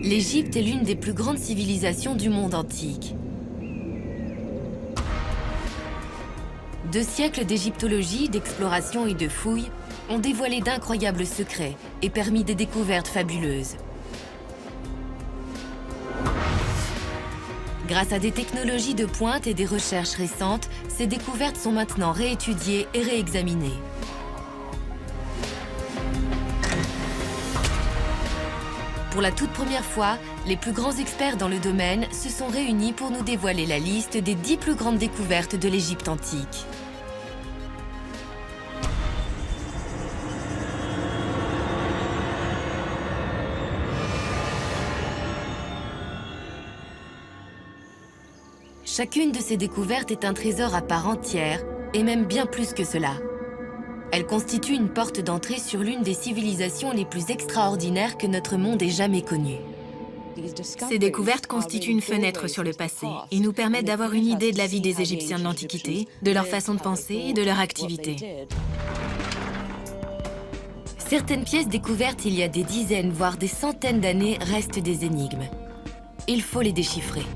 L'Égypte est l'une des plus grandes civilisations du monde antique. 2 siècles d'égyptologie, d'exploration et de fouilles ont dévoilé d'incroyables secrets et permis des découvertes fabuleuses. Grâce à des technologies de pointe et des recherches récentes, ces découvertes sont maintenant réétudiées et réexaminées. Pour la toute première fois, les plus grands experts dans le domaine se sont réunis pour nous dévoiler la liste des 10 plus grandes découvertes de l'Égypte antique. Chacune de ces découvertes est un trésor à part entière, et même bien plus que cela. Elle constitue une porte d'entrée sur l'une des civilisations les plus extraordinaires que notre monde ait jamais connue. Ces découvertes constituent une fenêtre sur le passé et nous permettent d'avoir une idée de la vie des Égyptiens de l'Antiquité, de leur façon de penser et de leur activité. Certaines pièces découvertes il y a des dizaines, voire des centaines d'années restent des énigmes. Il faut les déchiffrer.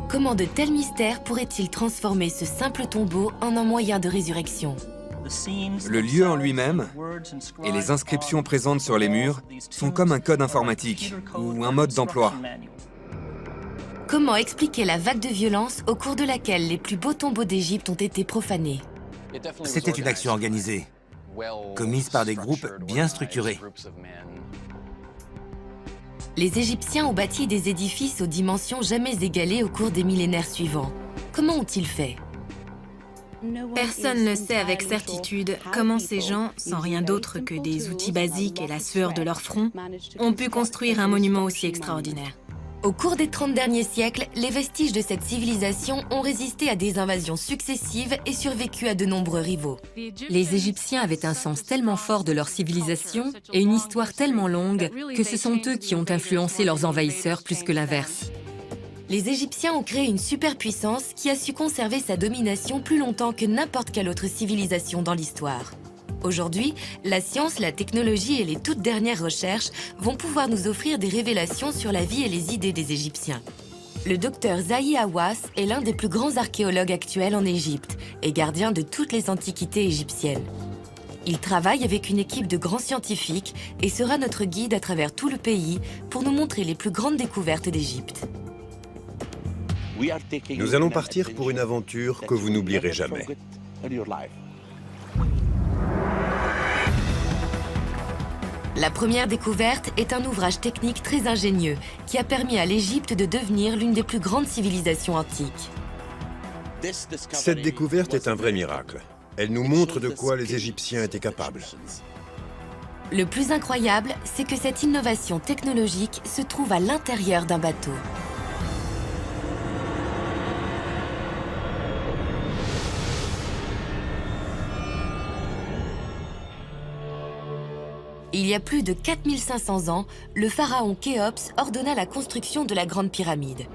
Comment de tels mystères pourraient-ils transformer ce simple tombeau en un moyen de résurrection? Le lieu en lui-même et les inscriptions présentes sur les murs sont comme un code informatique ou un mode d'emploi. Comment expliquer la vague de violence au cours de laquelle les plus beaux tombeaux d'Égypte ont été profanés? C'était une action organisée, commise par des groupes bien structurés. Les Égyptiens ont bâti des édifices aux dimensions jamais égalées au cours des millénaires suivants. Comment ont-ils fait? Personne ne sait avec certitude comment ces gens, sans rien d'autre que des outils basiques et la sueur de leur front, ont pu construire un monument aussi extraordinaire. Au cours des 30 derniers siècles, les vestiges de cette civilisation ont résisté à des invasions successives et survécu à de nombreux rivaux. Les Égyptiens avaient un sens tellement fort de leur civilisation et une histoire tellement longue que ce sont eux qui ont influencé leurs envahisseurs plus que l'inverse. Les Égyptiens ont créé une superpuissance qui a su conserver sa domination plus longtemps que n'importe quelle autre civilisation dans l'histoire. Aujourd'hui, la science, la technologie et les toutes dernières recherches vont pouvoir nous offrir des révélations sur la vie et les idées des Égyptiens. Le docteur Zahi Hawass est l'un des plus grands archéologues actuels en Égypte et gardien de toutes les antiquités égyptiennes. Il travaille avec une équipe de grands scientifiques et sera notre guide à travers tout le pays pour nous montrer les plus grandes découvertes d'Égypte. Nous allons partir pour une aventure que vous n'oublierez jamais. La première découverte est un ouvrage technique très ingénieux qui a permis à l'Égypte de devenir l'une des plus grandes civilisations antiques. Cette découverte est un vrai miracle. Elle nous montre de quoi les Égyptiens étaient capables. Le plus incroyable, c'est que cette innovation technologique se trouve à l'intérieur d'un bateau. Il y a plus de 4500 ans, le pharaon Khéops ordonna la construction de la Grande Pyramide.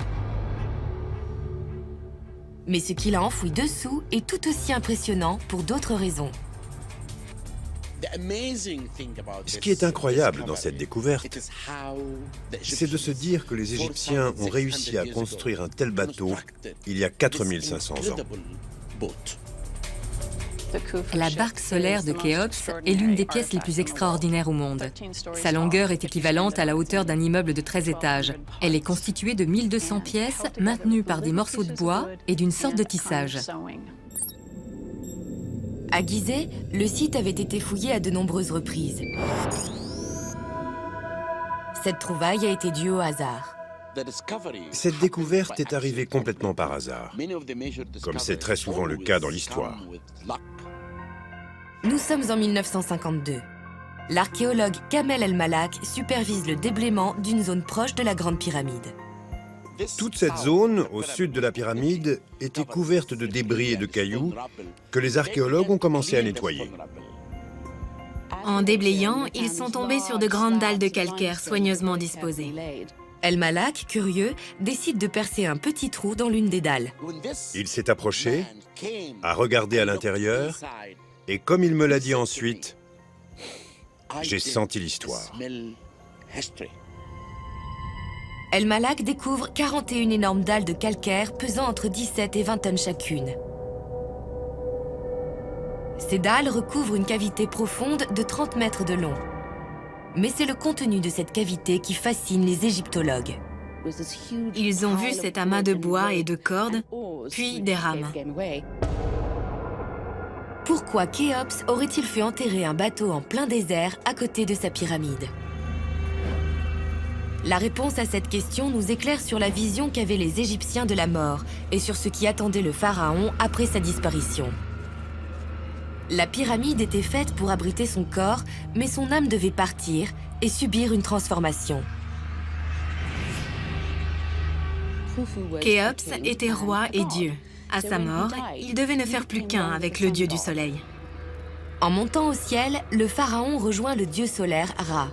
Mais ce qu'il a enfoui dessous est tout aussi impressionnant pour d'autres raisons. Ce qui est incroyable dans cette découverte, c'est de se dire que les Égyptiens ont réussi à construire un tel bateau il y a 4500 ans. La barque solaire de Khéops est l'une des pièces les plus extraordinaires au monde. Sa longueur est équivalente à la hauteur d'un immeuble de 13 étages. Elle est constituée de 1200 pièces maintenues par des morceaux de bois et d'une sorte de tissage. À Gizeh, le site avait été fouillé à de nombreuses reprises. Cette trouvaille a été due au hasard. Cette découverte est arrivée complètement par hasard, comme c'est très souvent le cas dans l'histoire. Nous sommes en 1952. L'archéologue Kamel El-Malak supervise le déblaiement d'une zone proche de la Grande Pyramide. Toute cette zone, au sud de la pyramide, était couverte de débris et de cailloux que les archéologues ont commencé à nettoyer. En déblayant, ils sont tombés sur de grandes dalles de calcaire soigneusement disposées. El-Malak, curieux, décide de percer un petit trou dans l'une des dalles. Il s'est approché, a regardé à l'intérieur, et comme il me l'a dit ensuite, j'ai senti l'histoire. El Malak découvre 41 énormes dalles de calcaire pesant entre 17 et 20 tonnes chacune. Ces dalles recouvrent une cavité profonde de 30 mètres de long. Mais c'est le contenu de cette cavité qui fascine les égyptologues. Ils ont vu cet amas de bois et de cordes, puis des rames. Pourquoi Khéops aurait-il fait enterrer un bateau en plein désert à côté de sa pyramide? La réponse à cette question nous éclaire sur la vision qu'avaient les Égyptiens de la mort et sur ce qui attendait le pharaon après sa disparition. La pyramide était faite pour abriter son corps, mais son âme devait partir et subir une transformation. Khéops était roi et dieu. À sa mort, il devait ne faire plus qu'un avec le dieu du soleil. En montant au ciel, le pharaon rejoint le dieu solaire Ra.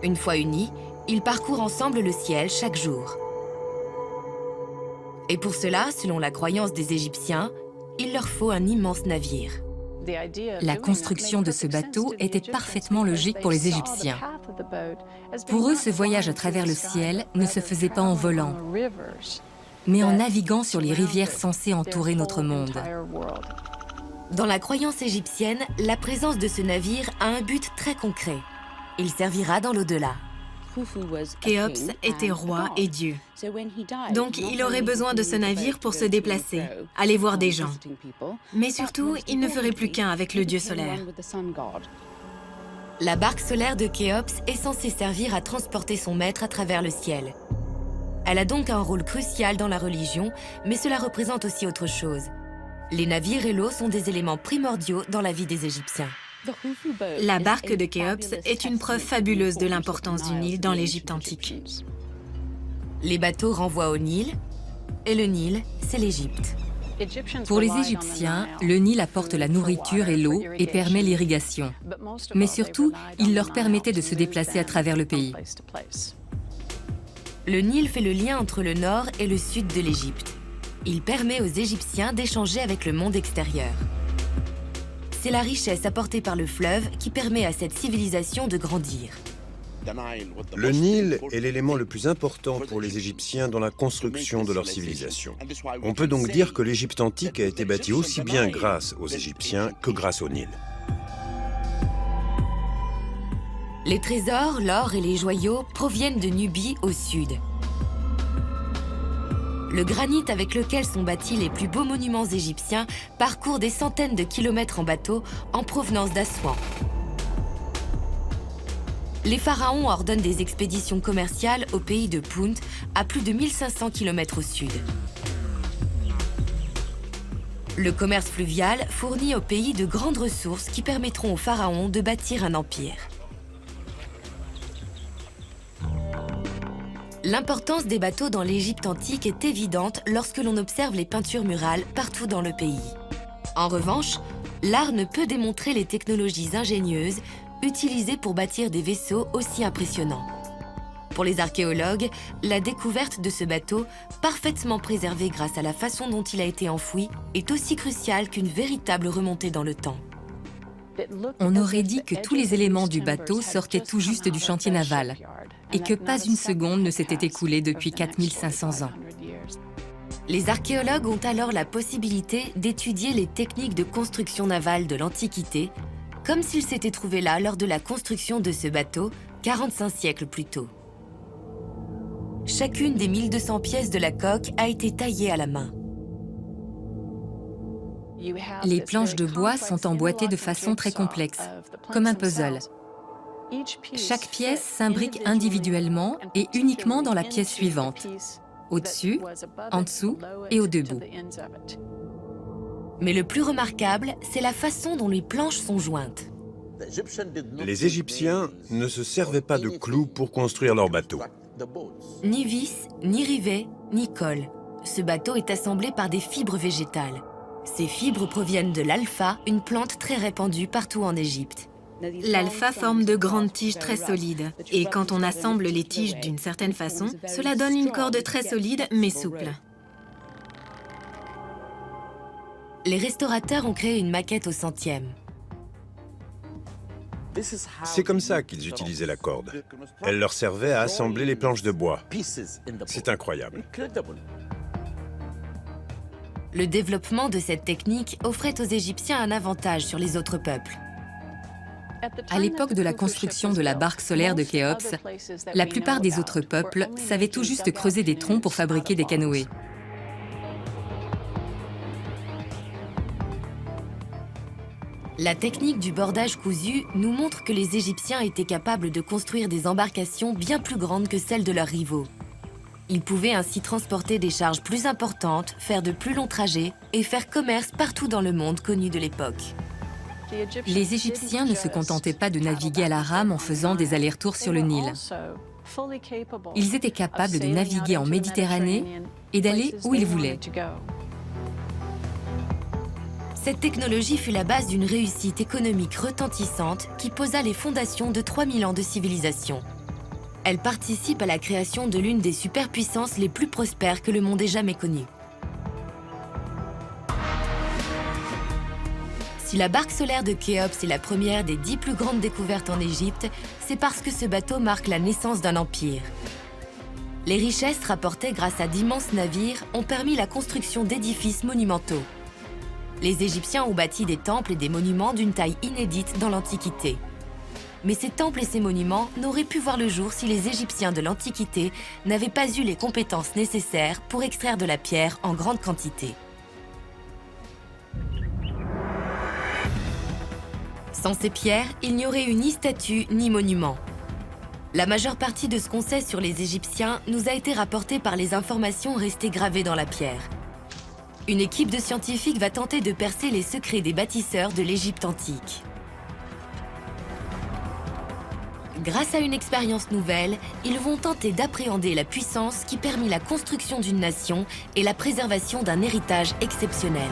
Une fois unis, ils parcourent ensemble le ciel chaque jour. Et pour cela, selon la croyance des Égyptiens, il leur faut un immense navire. La construction de ce bateau était parfaitement logique pour les Égyptiens. Pour eux, ce voyage à travers le ciel ne se faisait pas en volant, mais en naviguant sur les rivières censées entourer notre monde. Dans la croyance égyptienne, la présence de ce navire a un but très concret. Il servira dans l'au-delà. Khéops était roi et dieu. Donc il aurait besoin de ce navire pour se déplacer, aller voir des gens. Mais surtout, il ne ferait plus qu'un avec le dieu solaire. La barque solaire de Khéops est censée servir à transporter son maître à travers le ciel. Elle a donc un rôle crucial dans la religion, mais cela représente aussi autre chose. Les navires et l'eau sont des éléments primordiaux dans la vie des Égyptiens. La barque de Khéops est une preuve fabuleuse de l'importance du Nil dans l'Égypte antique. Les bateaux renvoient au Nil, et le Nil, c'est l'Égypte. Pour les Égyptiens, le Nil apporte la nourriture et l'eau et permet l'irrigation. Mais surtout, il leur permettait de se déplacer à travers le pays. Le Nil fait le lien entre le nord et le sud de l'Égypte. Il permet aux Égyptiens d'échanger avec le monde extérieur. C'est la richesse apportée par le fleuve qui permet à cette civilisation de grandir. Le Nil est l'élément le plus important pour les Égyptiens dans la construction de leur civilisation. On peut donc dire que l'Égypte antique a été bâtie aussi bien grâce aux Égyptiens que grâce au Nil. Les trésors, l'or et les joyaux proviennent de Nubie au sud. Le granit avec lequel sont bâtis les plus beaux monuments égyptiens parcourt des centaines de kilomètres en bateau en provenance d'Assouan. Les pharaons ordonnent des expéditions commerciales au pays de Punt, à plus de 1500 km au sud. Le commerce fluvial fournit au pays de grandes ressources qui permettront aux pharaons de bâtir un empire. L'importance des bateaux dans l'Égypte antique est évidente lorsque l'on observe les peintures murales partout dans le pays. En revanche, l'art ne peut démontrer les technologies ingénieuses utilisées pour bâtir des vaisseaux aussi impressionnants. Pour les archéologues, la découverte de ce bateau, parfaitement préservé grâce à la façon dont il a été enfoui, est aussi cruciale qu'une véritable remontée dans le temps. On aurait dit que tous les éléments du bateau sortaient tout juste du chantier naval et que pas une seconde ne s'était écoulée depuis 4500 ans. Les archéologues ont alors la possibilité d'étudier les techniques de construction navale de l'Antiquité, comme s'ils s'étaient trouvés là lors de la construction de ce bateau, 45 siècles plus tôt. Chacune des 1200 pièces de la coque a été taillée à la main. Les planches de bois sont emboîtées de façon très complexe, comme un puzzle. Chaque pièce s'imbrique individuellement et uniquement dans la pièce suivante, au-dessus, en dessous et au debout. Mais le plus remarquable, c'est la façon dont les planches sont jointes. Les Égyptiens ne se servaient pas de clous pour construire leurs bateaux. Ni vis, ni rivet, ni colle. Ce bateau est assemblé par des fibres végétales. Ces fibres proviennent de l'alpha, une plante très répandue partout en Égypte. L'alpha forme de grandes tiges très solides. Et quand on assemble les tiges d'une certaine façon, cela donne une corde très solide mais souple. Les restaurateurs ont créé une maquette au centième. C'est comme ça qu'ils utilisaient la corde. Elle leur servait à assembler les planches de bois. C'est incroyable. Le développement de cette technique offrait aux Égyptiens un avantage sur les autres peuples. À l'époque de la construction de la barque solaire de Khéops, la plupart des autres peuples savaient tout juste creuser des troncs pour fabriquer des canoës. La technique du bordage cousu nous montre que les Égyptiens étaient capables de construire des embarcations bien plus grandes que celles de leurs rivaux. Ils pouvaient ainsi transporter des charges plus importantes, faire de plus longs trajets et faire commerce partout dans le monde connu de l'époque. Les Égyptiens ne se contentaient pas de naviguer à la rame en faisant des allers-retours sur le Nil. Ils étaient capables de naviguer en Méditerranée et d'aller où ils voulaient. Cette technologie fut la base d'une réussite économique retentissante qui posa les fondations de 3000 ans de civilisation. Elle participe à la création de l'une des superpuissances les plus prospères que le monde ait jamais connue. Si la barque solaire de Khéops est la première des 10 plus grandes découvertes en Égypte, c'est parce que ce bateau marque la naissance d'un empire. Les richesses rapportées grâce à d'immenses navires ont permis la construction d'édifices monumentaux. Les Égyptiens ont bâti des temples et des monuments d'une taille inédite dans l'Antiquité. Mais ces temples et ces monuments n'auraient pu voir le jour si les Égyptiens de l'Antiquité n'avaient pas eu les compétences nécessaires pour extraire de la pierre en grande quantité. Sans ces pierres, il n'y aurait eu ni statue ni monument. La majeure partie de ce qu'on sait sur les Égyptiens nous a été rapportée par les informations restées gravées dans la pierre. Une équipe de scientifiques va tenter de percer les secrets des bâtisseurs de l'Égypte antique. Grâce à une expérience nouvelle, ils vont tenter d'appréhender la puissance qui permit la construction d'une nation et la préservation d'un héritage exceptionnel.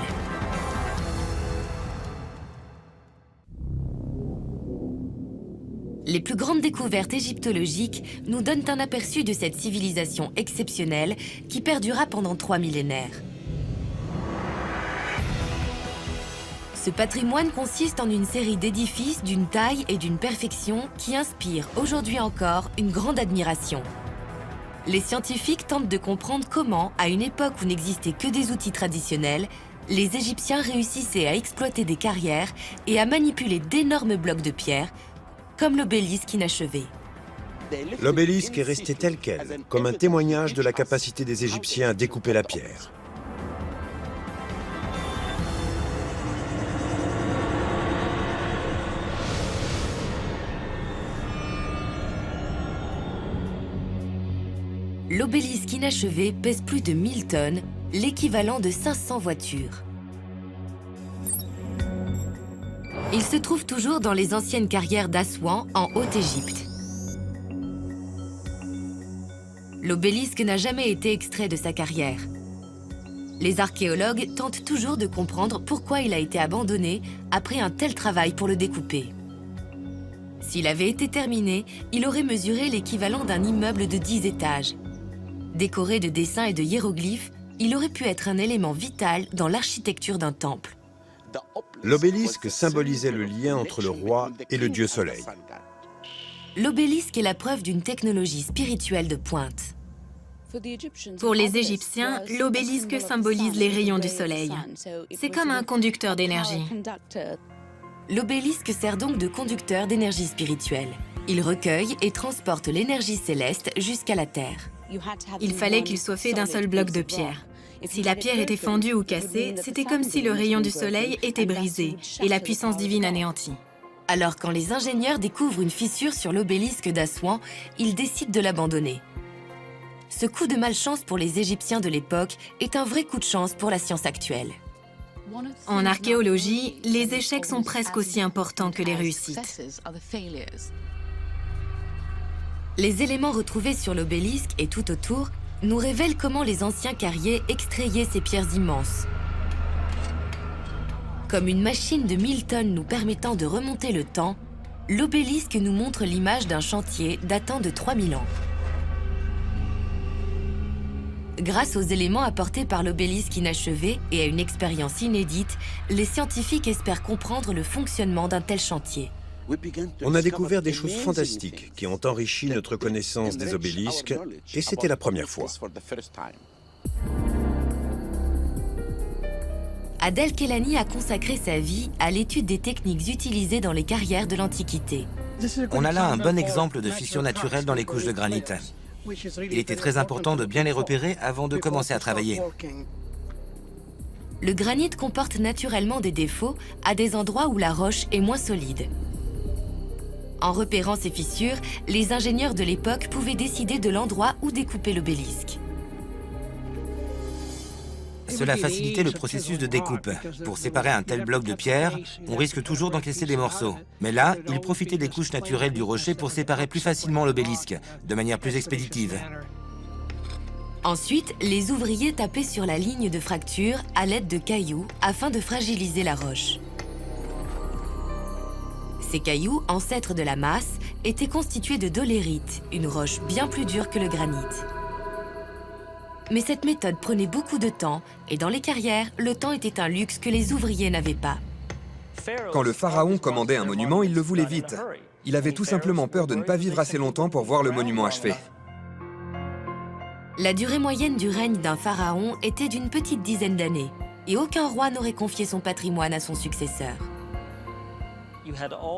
Les plus grandes découvertes égyptologiques nous donnent un aperçu de cette civilisation exceptionnelle qui perdura pendant 3 millénaires. Ce patrimoine consiste en une série d'édifices d'une taille et d'une perfection qui inspirent aujourd'hui encore une grande admiration. Les scientifiques tentent de comprendre comment, à une époque où n'existaient que des outils traditionnels, les Égyptiens réussissaient à exploiter des carrières et à manipuler d'énormes blocs de pierre, comme l'obélisque inachevé. L'obélisque est resté tel quel, comme un témoignage de la capacité des Égyptiens à découper la pierre. L'obélisque inachevé pèse plus de 1000 tonnes, l'équivalent de 500 voitures. Il se trouve toujours dans les anciennes carrières d'Assouan, en Haute-Égypte. L'obélisque n'a jamais été extrait de sa carrière. Les archéologues tentent toujours de comprendre pourquoi il a été abandonné après un tel travail pour le découper. S'il avait été terminé, il aurait mesuré l'équivalent d'un immeuble de 10 étages. Décoré de dessins et de hiéroglyphes, il aurait pu être un élément vital dans l'architecture d'un temple. L'obélisque symbolisait le lien entre le roi et le dieu soleil. L'obélisque est la preuve d'une technologie spirituelle de pointe. Pour les Égyptiens, l'obélisque symbolise les rayons du soleil. C'est comme un conducteur d'énergie. L'obélisque sert donc de conducteur d'énergie spirituelle. Il recueille et transporte l'énergie céleste jusqu'à la Terre. Il fallait qu'il soit fait d'un seul bloc de pierre. Si la pierre était fendue ou cassée, c'était comme si le rayon du soleil était brisé et la puissance divine anéantie. Alors quand les ingénieurs découvrent une fissure sur l'obélisque d'Assouan, ils décident de l'abandonner. Ce coup de malchance pour les Égyptiens de l'époque est un vrai coup de chance pour la science actuelle. En archéologie, les échecs sont presque aussi importants que les réussites. Les éléments retrouvés sur l'obélisque et tout autour nous révèlent comment les anciens carriers extrayaient ces pierres immenses. Comme une machine de 1000 tonnes nous permettant de remonter le temps, l'obélisque nous montre l'image d'un chantier datant de 3000 ans. Grâce aux éléments apportés par l'obélisque inachevé et à une expérience inédite, les scientifiques espèrent comprendre le fonctionnement d'un tel chantier. On a découvert des choses fantastiques qui ont enrichi notre connaissance des obélisques, et c'était la première fois. Adel Kelani a consacré sa vie à l'étude des techniques utilisées dans les carrières de l'Antiquité. On a là un bon exemple de fissure naturelle dans les couches de granit. Il était très important de bien les repérer avant de commencer à travailler. Le granit comporte naturellement des défauts à des endroits où la roche est moins solide. En repérant ces fissures, les ingénieurs de l'époque pouvaient décider de l'endroit où découper l'obélisque. Cela facilitait le processus de découpe. Pour séparer un tel bloc de pierre, on risque toujours d'encaisser des morceaux. Mais là, ils profitaient des couches naturelles du rocher pour séparer plus facilement l'obélisque, de manière plus expéditive. Ensuite, les ouvriers tapaient sur la ligne de fracture à l'aide de cailloux afin de fragiliser la roche. Ces cailloux, ancêtres de la masse, étaient constitués de dolérite, une roche bien plus dure que le granit. Mais cette méthode prenait beaucoup de temps, et dans les carrières, le temps était un luxe que les ouvriers n'avaient pas. Quand le pharaon commandait un monument, il le voulait vite. Il avait tout simplement peur de ne pas vivre assez longtemps pour voir le monument achevé. La durée moyenne du règne d'un pharaon était d'une petite dizaine d'années, et aucun roi n'aurait confié son patrimoine à son successeur.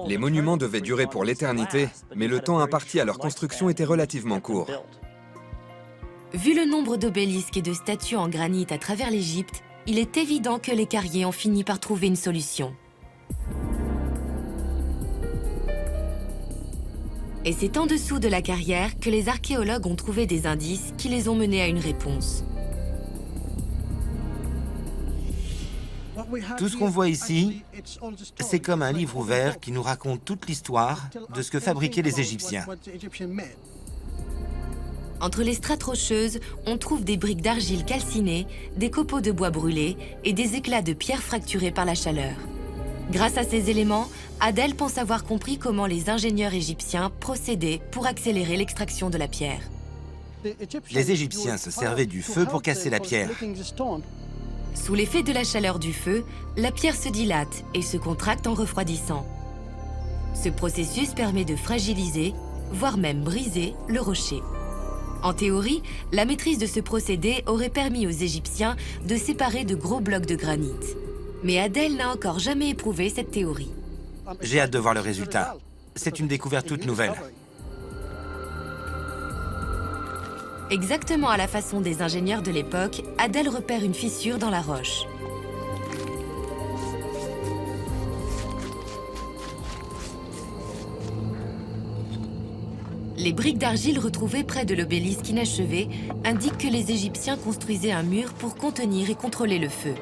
Les monuments devaient durer pour l'éternité, mais le temps imparti à leur construction était relativement court. Vu le nombre d'obélisques et de statues en granit à travers l'Égypte, il est évident que les carriers ont fini par trouver une solution. Et c'est en dessous de la carrière que les archéologues ont trouvé des indices qui les ont menés à une réponse. Tout ce qu'on voit ici, c'est comme un livre ouvert qui nous raconte toute l'histoire de ce que fabriquaient les Égyptiens. Entre les strates rocheuses, on trouve des briques d'argile calcinées, des copeaux de bois brûlés et des éclats de pierre fracturés par la chaleur. Grâce à ces éléments, Adel pense avoir compris comment les ingénieurs égyptiens procédaient pour accélérer l'extraction de la pierre. Les Égyptiens se servaient du feu pour casser la pierre. Sous l'effet de la chaleur du feu, la pierre se dilate et se contracte en refroidissant. Ce processus permet de fragiliser, voire même briser, le rocher. En théorie, la maîtrise de ce procédé aurait permis aux Égyptiens de séparer de gros blocs de granit. Mais Adel n'a encore jamais éprouvé cette théorie. J'ai hâte de voir le résultat. C'est une découverte toute nouvelle. Exactement à la façon des ingénieurs de l'époque, Adel repère une fissure dans la roche. Les briques d'argile retrouvées près de l'obélisque inachevé indiquent que les Égyptiens construisaient un mur pour contenir et contrôler le feu.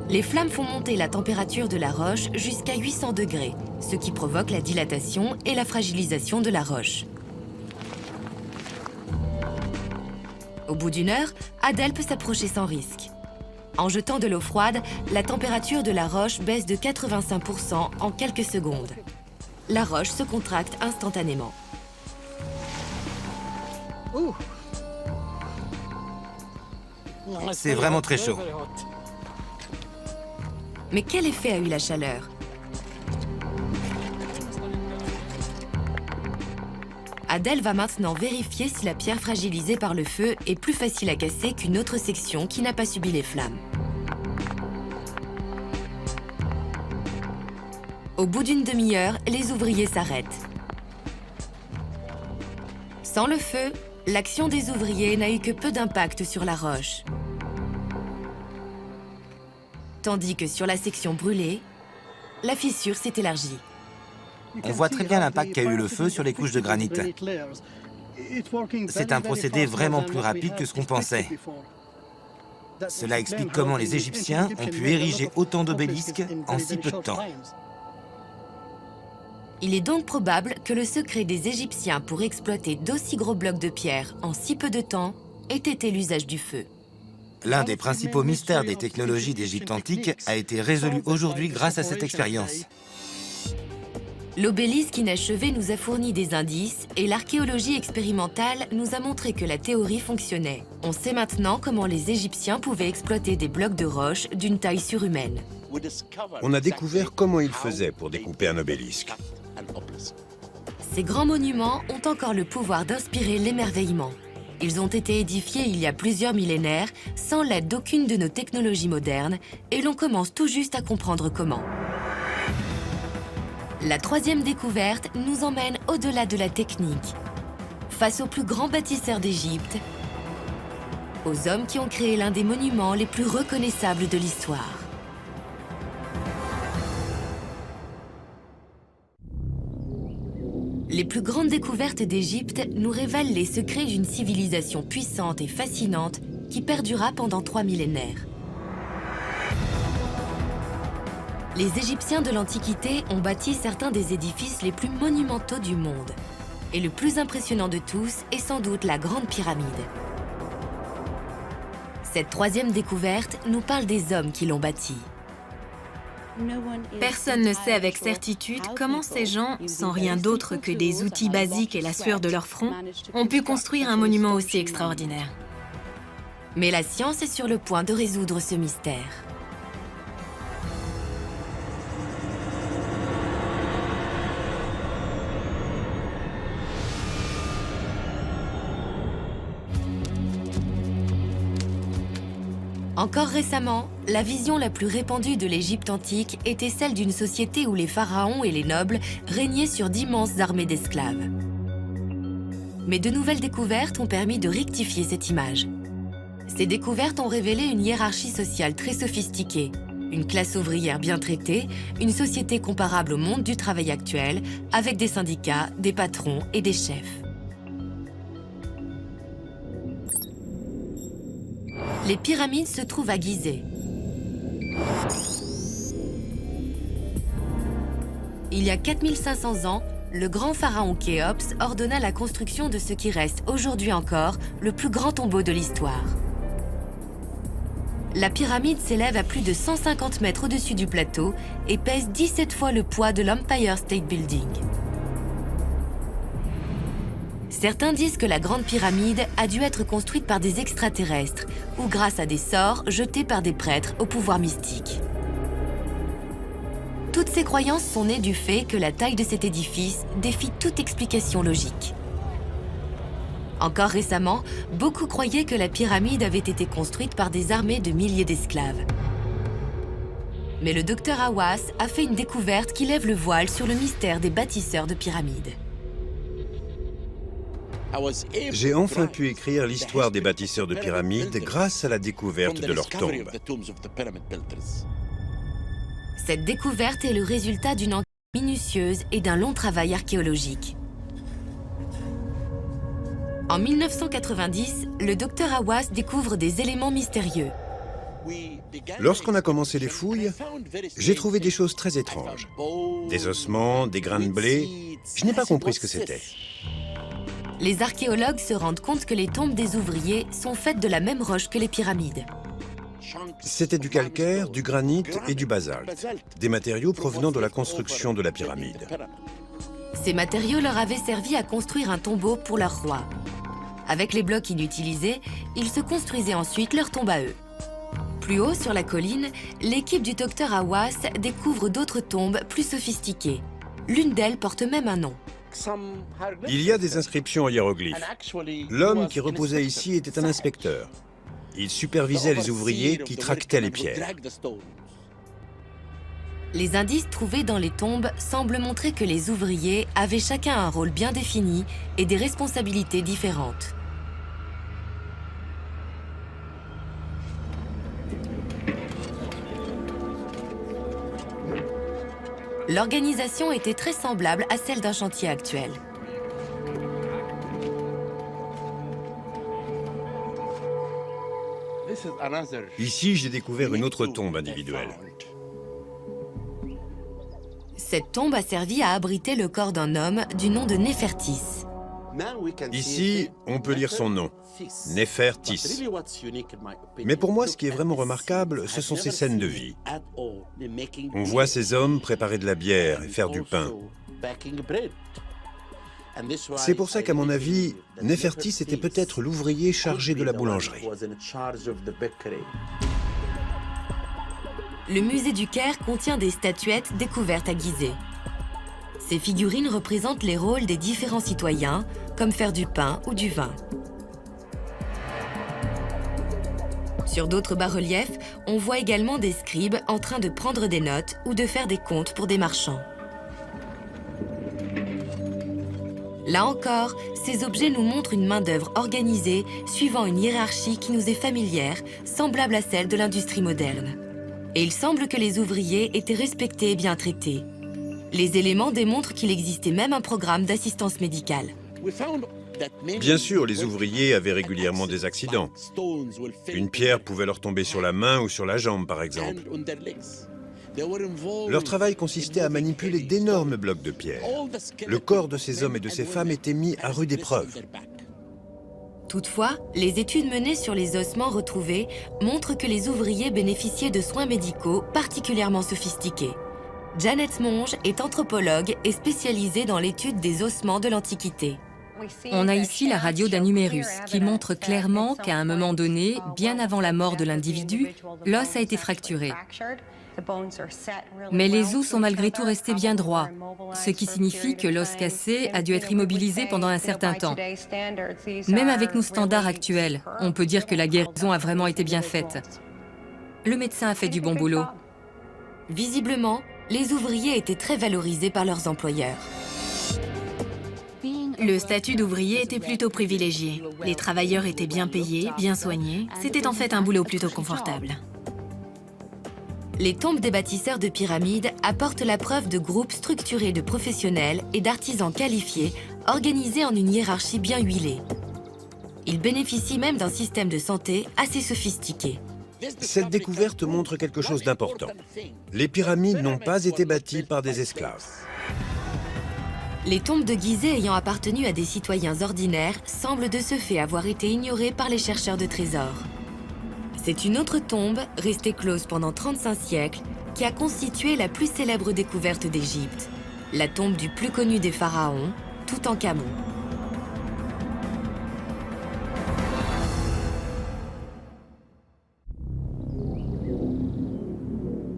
Les flammes font monter la température de la roche jusqu'à 800 degrés, ce qui provoque la dilatation et la fragilisation de la roche. Au bout d'une heure, Adel peut s'approcher sans risque. En jetant de l'eau froide, la température de la roche baisse de 85% en quelques secondes. La roche se contracte instantanément. C'est vraiment très chaud. Mais quel effet a eu la chaleur? Adel va maintenant vérifier si la pierre fragilisée par le feu est plus facile à casser qu'une autre section qui n'a pas subi les flammes. Au bout d'une demi-heure, les ouvriers s'arrêtent. Sans le feu, l'action des ouvriers n'a eu que peu d'impact sur la roche. Tandis que sur la section brûlée, la fissure s'est élargie. On voit très bien l'impact qu'a eu le feu sur les couches de granit. C'est un procédé vraiment plus rapide que ce qu'on pensait. Cela explique comment les Égyptiens ont pu ériger autant d'obélisques en si peu de temps. Il est donc probable que le secret des Égyptiens pour exploiter d'aussi gros blocs de pierre en si peu de temps ait été l'usage du feu. L'un des principaux mystères des technologies d'Égypte antique a été résolu aujourd'hui grâce à cette expérience. L'obélisque inachevé nous a fourni des indices et l'archéologie expérimentale nous a montré que la théorie fonctionnait. On sait maintenant comment les Égyptiens pouvaient exploiter des blocs de roche d'une taille surhumaine. On a découvert comment ils faisaient pour découper un obélisque. Ces grands monuments ont encore le pouvoir d'inspirer l'émerveillement. Ils ont été édifiés il y a plusieurs millénaires sans l'aide d'aucune de nos technologies modernes et l'on commence tout juste à comprendre comment. La troisième découverte nous emmène au-delà de la technique. Face aux plus grands bâtisseurs d'Égypte, aux hommes qui ont créé l'un des monuments les plus reconnaissables de l'histoire. Les plus grandes découvertes d'Égypte nous révèlent les secrets d'une civilisation puissante et fascinante qui perdura pendant 3 millénaires. Les Égyptiens de l'Antiquité ont bâti certains des édifices les plus monumentaux du monde. Et le plus impressionnant de tous est sans doute la Grande Pyramide. Cette troisième découverte nous parle des hommes qui l'ont bâtie. Personne ne sait avec certitude comment ces gens, sans rien d'autre que des outils basiques et la sueur de leur front, ont pu construire un monument aussi extraordinaire. Mais la science est sur le point de résoudre ce mystère. Encore récemment, la vision la plus répandue de l'Égypte antique était celle d'une société où les pharaons et les nobles régnaient sur d'immenses armées d'esclaves. Mais de nouvelles découvertes ont permis de rectifier cette image. Ces découvertes ont révélé une hiérarchie sociale très sophistiquée, une classe ouvrière bien traitée, une société comparable au monde du travail actuel, avec des syndicats, des patrons et des chefs. Les pyramides se trouvent à Gizeh. Il y a 4500 ans, le grand pharaon Khéops ordonna la construction de ce qui reste aujourd'hui encore le plus grand tombeau de l'histoire. La pyramide s'élève à plus de 150 mètres au-dessus du plateau et pèse 17 fois le poids de l'Empire State Building. Certains disent que la Grande Pyramide a dû être construite par des extraterrestres ou grâce à des sorts jetés par des prêtres au pouvoir mystique. Toutes ces croyances sont nées du fait que la taille de cet édifice défie toute explication logique. Encore récemment, beaucoup croyaient que la pyramide avait été construite par des armées de milliers d'esclaves. Mais le docteur Hawass a fait une découverte qui lève le voile sur le mystère des bâtisseurs de pyramides. J'ai enfin pu écrire l'histoire des bâtisseurs de pyramides grâce à la découverte de leurs tombes. Cette découverte est le résultat d'une enquête minutieuse et d'un long travail archéologique. En 1990, le docteur Hawass découvre des éléments mystérieux. Lorsqu'on a commencé les fouilles, j'ai trouvé des choses très étranges. Des ossements, des grains de blé. Je n'ai pas compris ce que c'était. Les archéologues se rendent compte que les tombes des ouvriers sont faites de la même roche que les pyramides. C'était du calcaire, du granit et du basalte, des matériaux provenant de la construction de la pyramide. Ces matériaux leur avaient servi à construire un tombeau pour leur roi. Avec les blocs inutilisés, ils se construisaient ensuite leur tombe à eux. Plus haut sur la colline, l'équipe du docteur Hawass découvre d'autres tombes plus sophistiquées. L'une d'elles porte même un nom. Il y a des inscriptions en hiéroglyphes. L'homme qui reposait ici était un inspecteur. Il supervisait les ouvriers qui tractaient les pierres. Les indices trouvés dans les tombes semblent montrer que les ouvriers avaient chacun un rôle bien défini et des responsabilités différentes. L'organisation était très semblable à celle d'un chantier actuel. Ici, j'ai découvert une autre tombe individuelle. Cette tombe a servi à abriter le corps d'un homme du nom de Néfertis. Ici, on peut lire son nom, Néfertis. Mais pour moi, ce qui est vraiment remarquable, ce sont ces scènes de vie. On voit ces hommes préparer de la bière et faire du pain. C'est pour ça qu'à mon avis, Néfertis était peut-être l'ouvrier chargé de la boulangerie. Le musée du Caire contient des statuettes découvertes à Gizeh. Ces figurines représentent les rôles des différents citoyens, comme faire du pain ou du vin. Sur d'autres bas-reliefs, on voit également des scribes en train de prendre des notes ou de faire des comptes pour des marchands. Là encore, ces objets nous montrent une main-d'œuvre organisée suivant une hiérarchie qui nous est familière, semblable à celle de l'industrie moderne. Et il semble que les ouvriers étaient respectés et bien traités. Les éléments démontrent qu'il existait même un programme d'assistance médicale. Bien sûr, les ouvriers avaient régulièrement des accidents. Une pierre pouvait leur tomber sur la main ou sur la jambe, par exemple. Leur travail consistait à manipuler d'énormes blocs de pierre. Le corps de ces hommes et de ces femmes était mis à rude épreuve. Toutefois, les études menées sur les ossements retrouvés montrent que les ouvriers bénéficiaient de soins médicaux particulièrement sophistiqués. Janet Monge est anthropologue et spécialisée dans l'étude des ossements de l'Antiquité. On a ici la radio d'un numérus qui montre clairement qu'à un moment donné, bien avant la mort de l'individu, l'os a été fracturé. Mais les os sont malgré tout restés bien droits, ce qui signifie que l'os cassé a dû être immobilisé pendant un certain temps. Même avec nos standards actuels, on peut dire que la guérison a vraiment été bien faite. Le médecin a fait du bon boulot. Visiblement, les ouvriers étaient très valorisés par leurs employeurs. Le statut d'ouvrier était plutôt privilégié. Les travailleurs étaient bien payés, bien soignés. C'était en fait un boulot plutôt confortable. Les tombes des bâtisseurs de pyramides apportent la preuve de groupes structurés de professionnels et d'artisans qualifiés, organisés en une hiérarchie bien huilée. Ils bénéficient même d'un système de santé assez sophistiqué. Cette découverte montre quelque chose d'important. Les pyramides n'ont pas été bâties par des esclaves. Les tombes de Gizeh ayant appartenu à des citoyens ordinaires semblent de ce fait avoir été ignorées par les chercheurs de trésors. C'est une autre tombe, restée close pendant 35 siècles, qui a constitué la plus célèbre découverte d'Égypte, la tombe du plus connu des pharaons, Toutankhamon.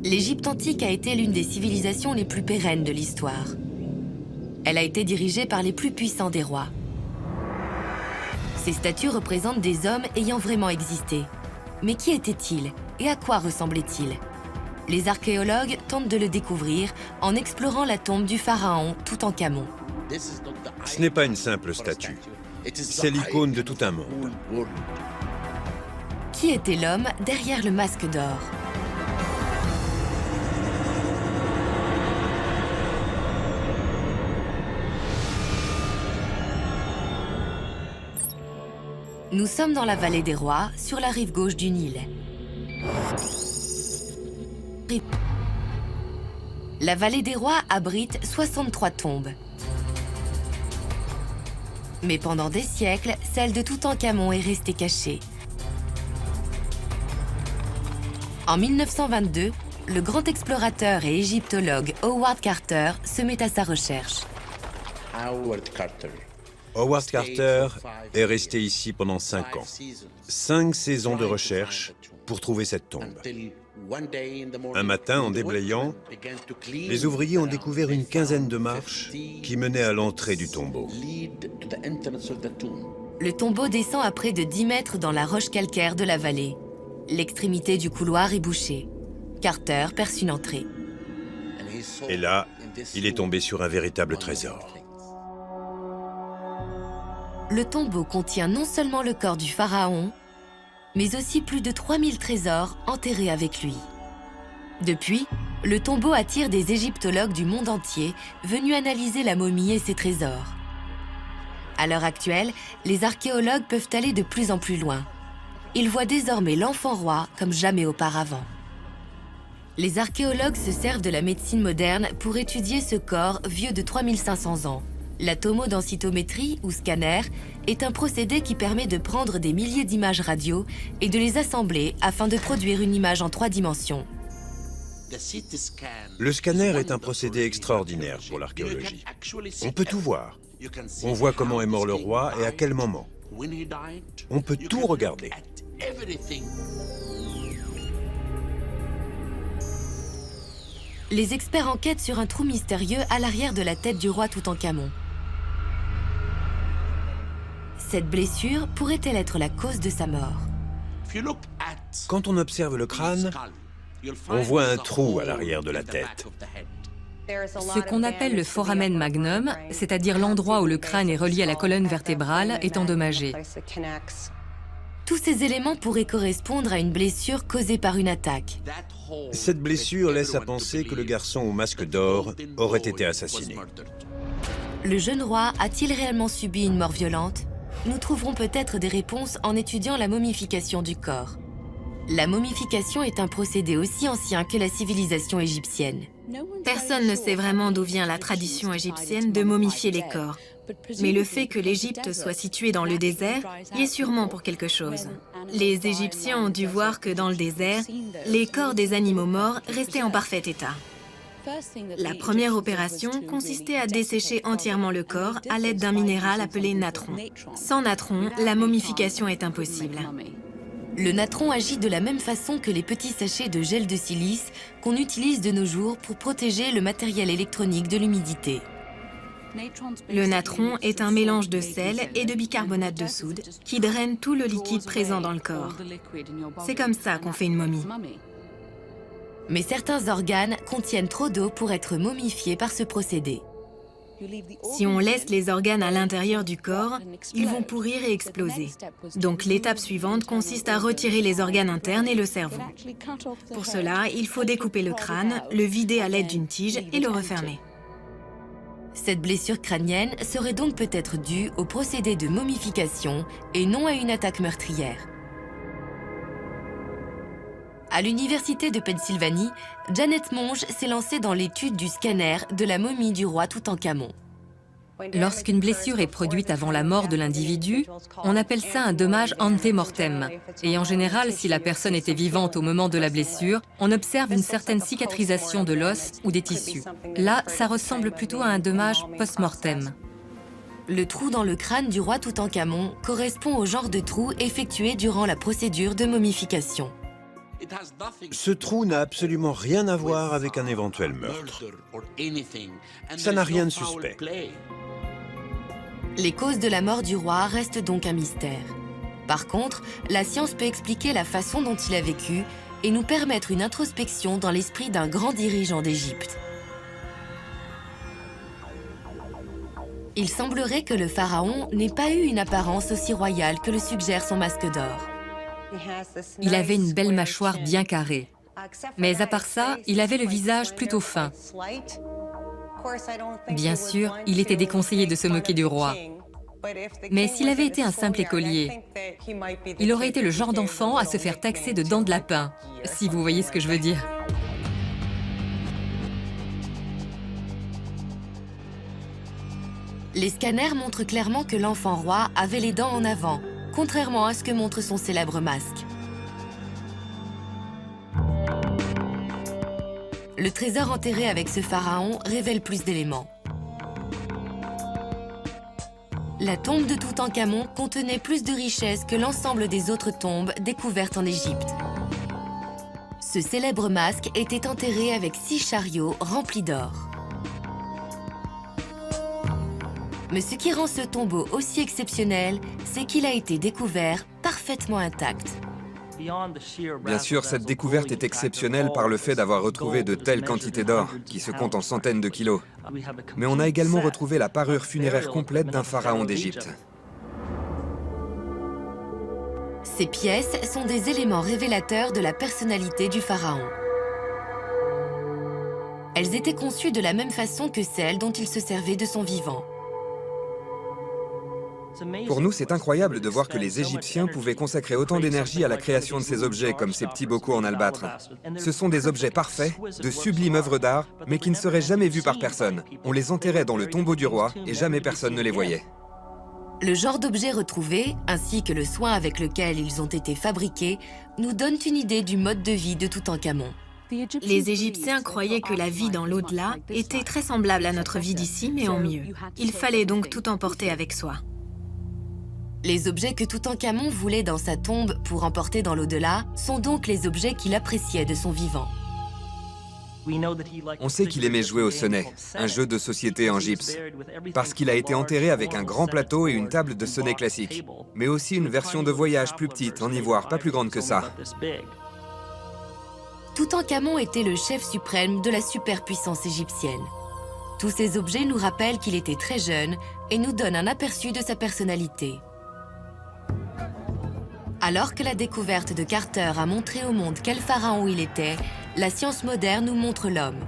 L'Égypte antique a été l'une des civilisations les plus pérennes de l'histoire. Elle a été dirigée par les plus puissants des rois. Ces statues représentent des hommes ayant vraiment existé. Mais qui étaient-ils et à quoi ressemblaient-ils? Les archéologues tentent de le découvrir en explorant la tombe du pharaon Toutankhamon. Ce n'est pas une simple statue. C'est l'icône de tout un monde. Qui était l'homme derrière le masque d'or? Nous sommes dans la vallée des rois, sur la rive gauche du Nil. La vallée des rois abrite 63 tombes. Mais pendant des siècles, celle de Toutankhamon est restée cachée. En 1922, le grand explorateur et égyptologue Howard Carter se met à sa recherche. Howard Carter est resté ici pendant 5 ans. 5 saisons de recherche pour trouver cette tombe. Un matin, en déblayant, les ouvriers ont découvert une quinzaine de marches qui menaient à l'entrée du tombeau. Le tombeau descend à près de 10 mètres dans la roche calcaire de la vallée. L'extrémité du couloir est bouchée. Carter perce une entrée. Et là, il est tombé sur un véritable trésor. Le tombeau contient non seulement le corps du pharaon, mais aussi plus de 3000 trésors enterrés avec lui. Depuis, le tombeau attire des égyptologues du monde entier venus analyser la momie et ses trésors. À l'heure actuelle, les archéologues peuvent aller de plus en plus loin. Ils voient désormais l'enfant roi comme jamais auparavant. Les archéologues se servent de la médecine moderne pour étudier ce corps vieux de 3500 ans. La tomodensitométrie, ou scanner, est un procédé qui permet de prendre des milliers d'images radio et de les assembler afin de produire une image en 3 dimensions. Le scanner est un procédé extraordinaire pour l'archéologie. On peut tout voir. On voit comment est mort le roi et à quel moment. On peut tout regarder. Les experts enquêtent sur un trou mystérieux à l'arrière de la tête du roi Toutankhamon. Cette blessure pourrait-elle être la cause de sa mort? Quand on observe le crâne, on voit un trou à l'arrière de la tête. Ce qu'on appelle le foramen magnum, c'est-à-dire l'endroit où le crâne est relié à la colonne vertébrale, est endommagé. Tous ces éléments pourraient correspondre à une blessure causée par une attaque. Cette blessure laisse à penser que le garçon au masque d'or aurait été assassiné. Le jeune roi a-t-il réellement subi une mort violente? Nous trouverons peut-être des réponses en étudiant la momification du corps. La momification est un procédé aussi ancien que la civilisation égyptienne. Personne ne sait vraiment d'où vient la tradition égyptienne de momifier les corps. Mais le fait que l'Égypte soit située dans le désert y est sûrement pour quelque chose. Les Égyptiens ont dû voir que dans le désert, les corps des animaux morts restaient en parfait état. La première opération consistait à dessécher entièrement le corps à l'aide d'un minéral appelé natron. Sans natron, la momification est impossible. Le natron agit de la même façon que les petits sachets de gel de silice qu'on utilise de nos jours pour protéger le matériel électronique de l'humidité. Le natron est un mélange de sel et de bicarbonate de soude qui draine tout le liquide présent dans le corps. C'est comme ça qu'on fait une momie. Mais certains organes contiennent trop d'eau pour être momifiés par ce procédé. Si on laisse les organes à l'intérieur du corps, ils vont pourrir et exploser. Donc l'étape suivante consiste à retirer les organes internes et le cerveau. Pour cela, il faut découper le crâne, le vider à l'aide d'une tige et le refermer. Cette blessure crânienne serait donc peut-être due au procédé de momification et non à une attaque meurtrière. À l'université de Pennsylvanie, Janet Monge s'est lancée dans l'étude du scanner de la momie du roi Toutankhamon. Lorsqu'une blessure est produite avant la mort de l'individu, on appelle ça un dommage ante-mortem. Et en général, si la personne était vivante au moment de la blessure, on observe une certaine cicatrisation de l'os ou des tissus. Là, ça ressemble plutôt à un dommage post-mortem. Le trou dans le crâne du roi Toutankhamon correspond au genre de trou effectué durant la procédure de momification. Ce trou n'a absolument rien à voir avec un éventuel meurtre. Ça n'a rien de suspect. Les causes de la mort du roi restent donc un mystère. Par contre, la science peut expliquer la façon dont il a vécu et nous permettre une introspection dans l'esprit d'un grand dirigeant d'Égypte. Il semblerait que le pharaon n'ait pas eu une apparence aussi royale que le suggère son masque d'or. Il avait une belle mâchoire bien carrée. Mais à part ça, il avait le visage plutôt fin. Bien sûr, il était déconseillé de se moquer du roi. Mais s'il avait été un simple écolier, il aurait été le genre d'enfant à se faire taxer de dents de lapin, si vous voyez ce que je veux dire. Les scanners montrent clairement que l'enfant roi avait les dents en avant, contrairement à ce que montre son célèbre masque. Le trésor enterré avec ce pharaon révèle plus d'éléments. La tombe de Toutankhamon contenait plus de richesses que l'ensemble des autres tombes découvertes en Égypte. Ce célèbre masque était enterré avec 6 chariots remplis d'or. Mais ce qui rend ce tombeau aussi exceptionnel, c'est qu'il a été découvert parfaitement intact. Bien sûr, cette découverte est exceptionnelle par le fait d'avoir retrouvé de telles quantités d'or, qui se comptent en centaines de kilos. Mais on a également retrouvé la parure funéraire complète d'un pharaon d'Égypte. Ces pièces sont des éléments révélateurs de la personnalité du pharaon. Elles étaient conçues de la même façon que celles dont il se servait de son vivant. Pour nous, c'est incroyable de voir que les Égyptiens pouvaient consacrer autant d'énergie à la création de ces objets comme ces petits bocaux en albâtre. Ce sont des objets parfaits, de sublimes œuvres d'art, mais qui ne seraient jamais vus par personne. On les enterrait dans le tombeau du roi et jamais personne ne les voyait. Le genre d'objets retrouvés, ainsi que le soin avec lequel ils ont été fabriqués, nous donnent une idée du mode de vie de Toutankhamon. Les Égyptiens croyaient que la vie dans l'au-delà était très semblable à notre vie d'ici, mais en mieux. Il fallait donc tout emporter avec soi. Les objets que Toutankhamon voulait dans sa tombe pour emporter dans l'au-delà sont donc les objets qu'il appréciait de son vivant. On sait qu'il aimait jouer au sonnet, un jeu de société en gypse, parce qu'il a été enterré avec un grand plateau et une table de sonnet classique, mais aussi une version de voyage plus petite, en ivoire, pas plus grande que ça. Toutankhamon était le chef suprême de la superpuissance égyptienne. Tous ces objets nous rappellent qu'il était très jeune et nous donnent un aperçu de sa personnalité. Alors que la découverte de Carter a montré au monde quel pharaon il était, la science moderne nous montre l'homme.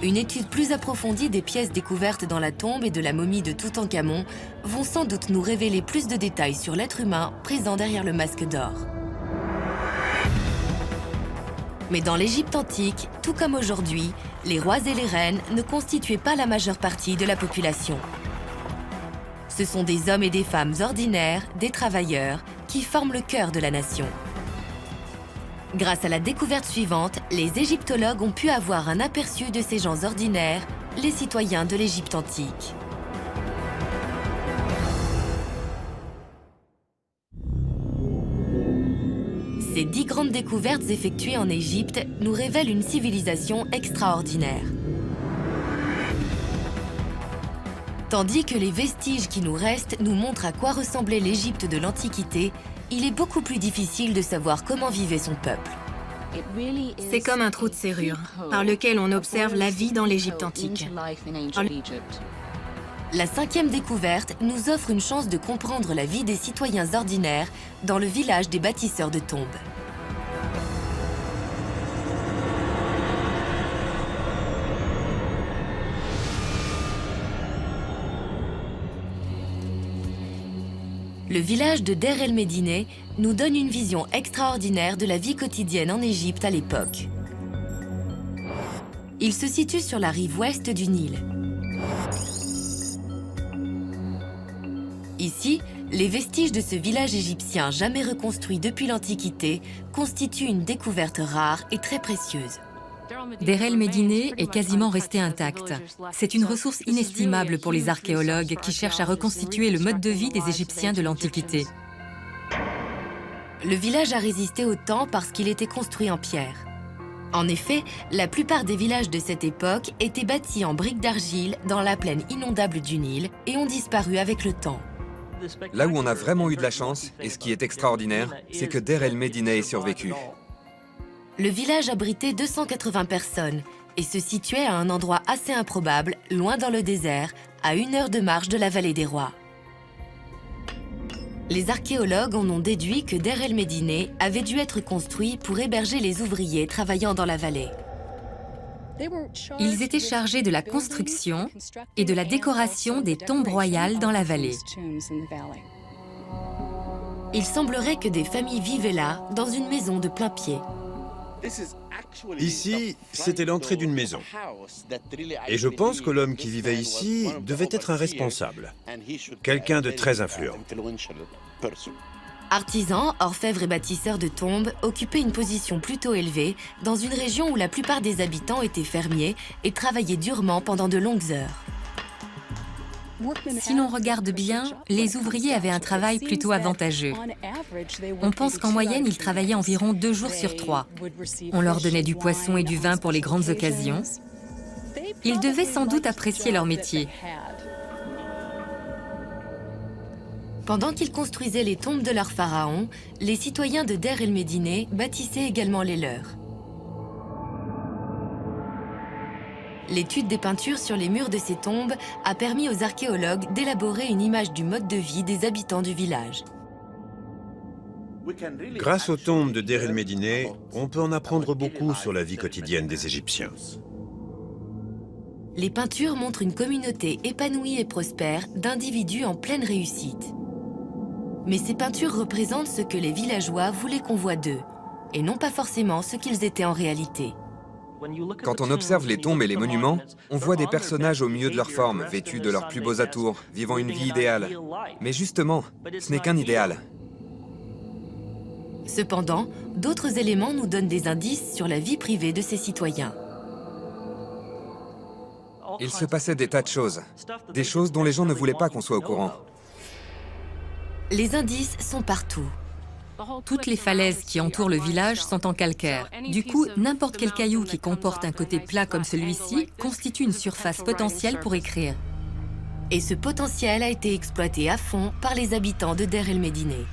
Une étude plus approfondie des pièces découvertes dans la tombe et de la momie de Toutankhamon vont sans doute nous révéler plus de détails sur l'être humain présent derrière le masque d'or. Mais dans l'Égypte antique, tout comme aujourd'hui, les rois et les reines ne constituaient pas la majeure partie de la population. Ce sont des hommes et des femmes ordinaires, des travailleurs, qui forment le cœur de la nation. Grâce à la découverte suivante, les égyptologues ont pu avoir un aperçu de ces gens ordinaires, les citoyens de l'Égypte antique. Ces 10 grandes découvertes effectuées en Égypte nous révèlent une civilisation extraordinaire. Tandis que les vestiges qui nous restent nous montrent à quoi ressemblait l'Égypte de l'Antiquité, il est beaucoup plus difficile de savoir comment vivait son peuple. C'est comme un trou de serrure, par lequel on observe la vie dans l'Égypte antique. La 5e découverte nous offre une chance de comprendre la vie des citoyens ordinaires dans le village des bâtisseurs de tombes. Le village de Der el-Médineh nous donne une vision extraordinaire de la vie quotidienne en Égypte à l'époque. Il se situe sur la rive ouest du Nil. Ici, les vestiges de ce village égyptien jamais reconstruit depuis l'Antiquité constituent une découverte rare et très précieuse. Der el-Médineh est quasiment resté intact. C'est une ressource inestimable pour les archéologues qui cherchent à reconstituer le mode de vie des Égyptiens de l'Antiquité. Le village a résisté au temps parce qu'il était construit en pierre. En effet, la plupart des villages de cette époque étaient bâtis en briques d'argile dans la plaine inondable du Nil et ont disparu avec le temps. Là où on a vraiment eu de la chance, et ce qui est extraordinaire, c'est que Der el-Médineh ait survécu. Le village abritait 280 personnes et se situait à un endroit assez improbable, loin dans le désert, à 1 heure de marche de la vallée des rois. Les archéologues en ont déduit que Der el-Médineh avait dû être construit pour héberger les ouvriers travaillant dans la vallée. Ils étaient chargés de la construction et de la décoration des tombes royales dans la vallée. Il semblerait que des familles vivaient là, dans une maison de plein pied. Ici, c'était l'entrée d'une maison. Et je pense que l'homme qui vivait ici devait être un responsable, quelqu'un de très influent. Artisans, orfèvres et bâtisseurs de tombes occupaient une position plutôt élevée dans une région où la plupart des habitants étaient fermiers et travaillaient durement pendant de longues heures. Si l'on regarde bien, les ouvriers avaient un travail plutôt avantageux. On pense qu'en moyenne, ils travaillaient environ 2 jours sur 3. On leur donnait du poisson et du vin pour les grandes occasions. Ils devaient sans doute apprécier leur métier. Pendant qu'ils construisaient les tombes de leurs pharaons, les citoyens de Der el-Médineh bâtissaient également les leurs. L'étude des peintures sur les murs de ces tombes a permis aux archéologues d'élaborer une image du mode de vie des habitants du village. Grâce aux tombes de Der el-Médineh, on peut en apprendre beaucoup sur la vie quotidienne des Égyptiens. Les peintures montrent une communauté épanouie et prospère d'individus en pleine réussite. Mais ces peintures représentent ce que les villageois voulaient qu'on voit d'eux, et non pas forcément ce qu'ils étaient en réalité. Quand on observe les tombes et les monuments, on voit des personnages au mieux de leur forme, vêtus de leurs plus beaux atours, vivant une vie idéale. Mais justement, ce n'est qu'un idéal. Cependant, d'autres éléments nous donnent des indices sur la vie privée de ces citoyens. Il se passait des tas de choses. Des choses dont les gens ne voulaient pas qu'on soit au courant. Les indices sont partout. Toutes les falaises qui entourent le village sont en calcaire. Du coup, n'importe quel caillou qui comporte un côté plat comme celui-ci constitue une surface potentielle pour écrire. Et ce potentiel a été exploité à fond par les habitants de Der el-Médineh.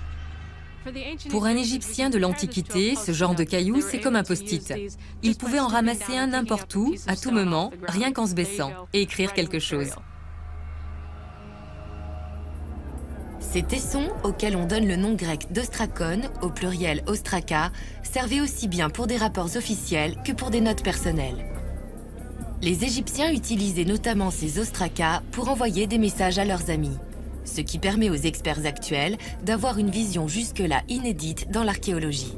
Pour un Égyptien de l'Antiquité, ce genre de caillou, c'est comme un post-it. Il pouvait en ramasser un n'importe où, à tout moment, rien qu'en se baissant, et écrire quelque chose. Ces tessons, auxquels on donne le nom grec d'ostrakon, au pluriel ostraka, servaient aussi bien pour des rapports officiels que pour des notes personnelles. Les Égyptiens utilisaient notamment ces ostrakas pour envoyer des messages à leurs amis, ce qui permet aux experts actuels d'avoir une vision jusque-là inédite dans l'archéologie.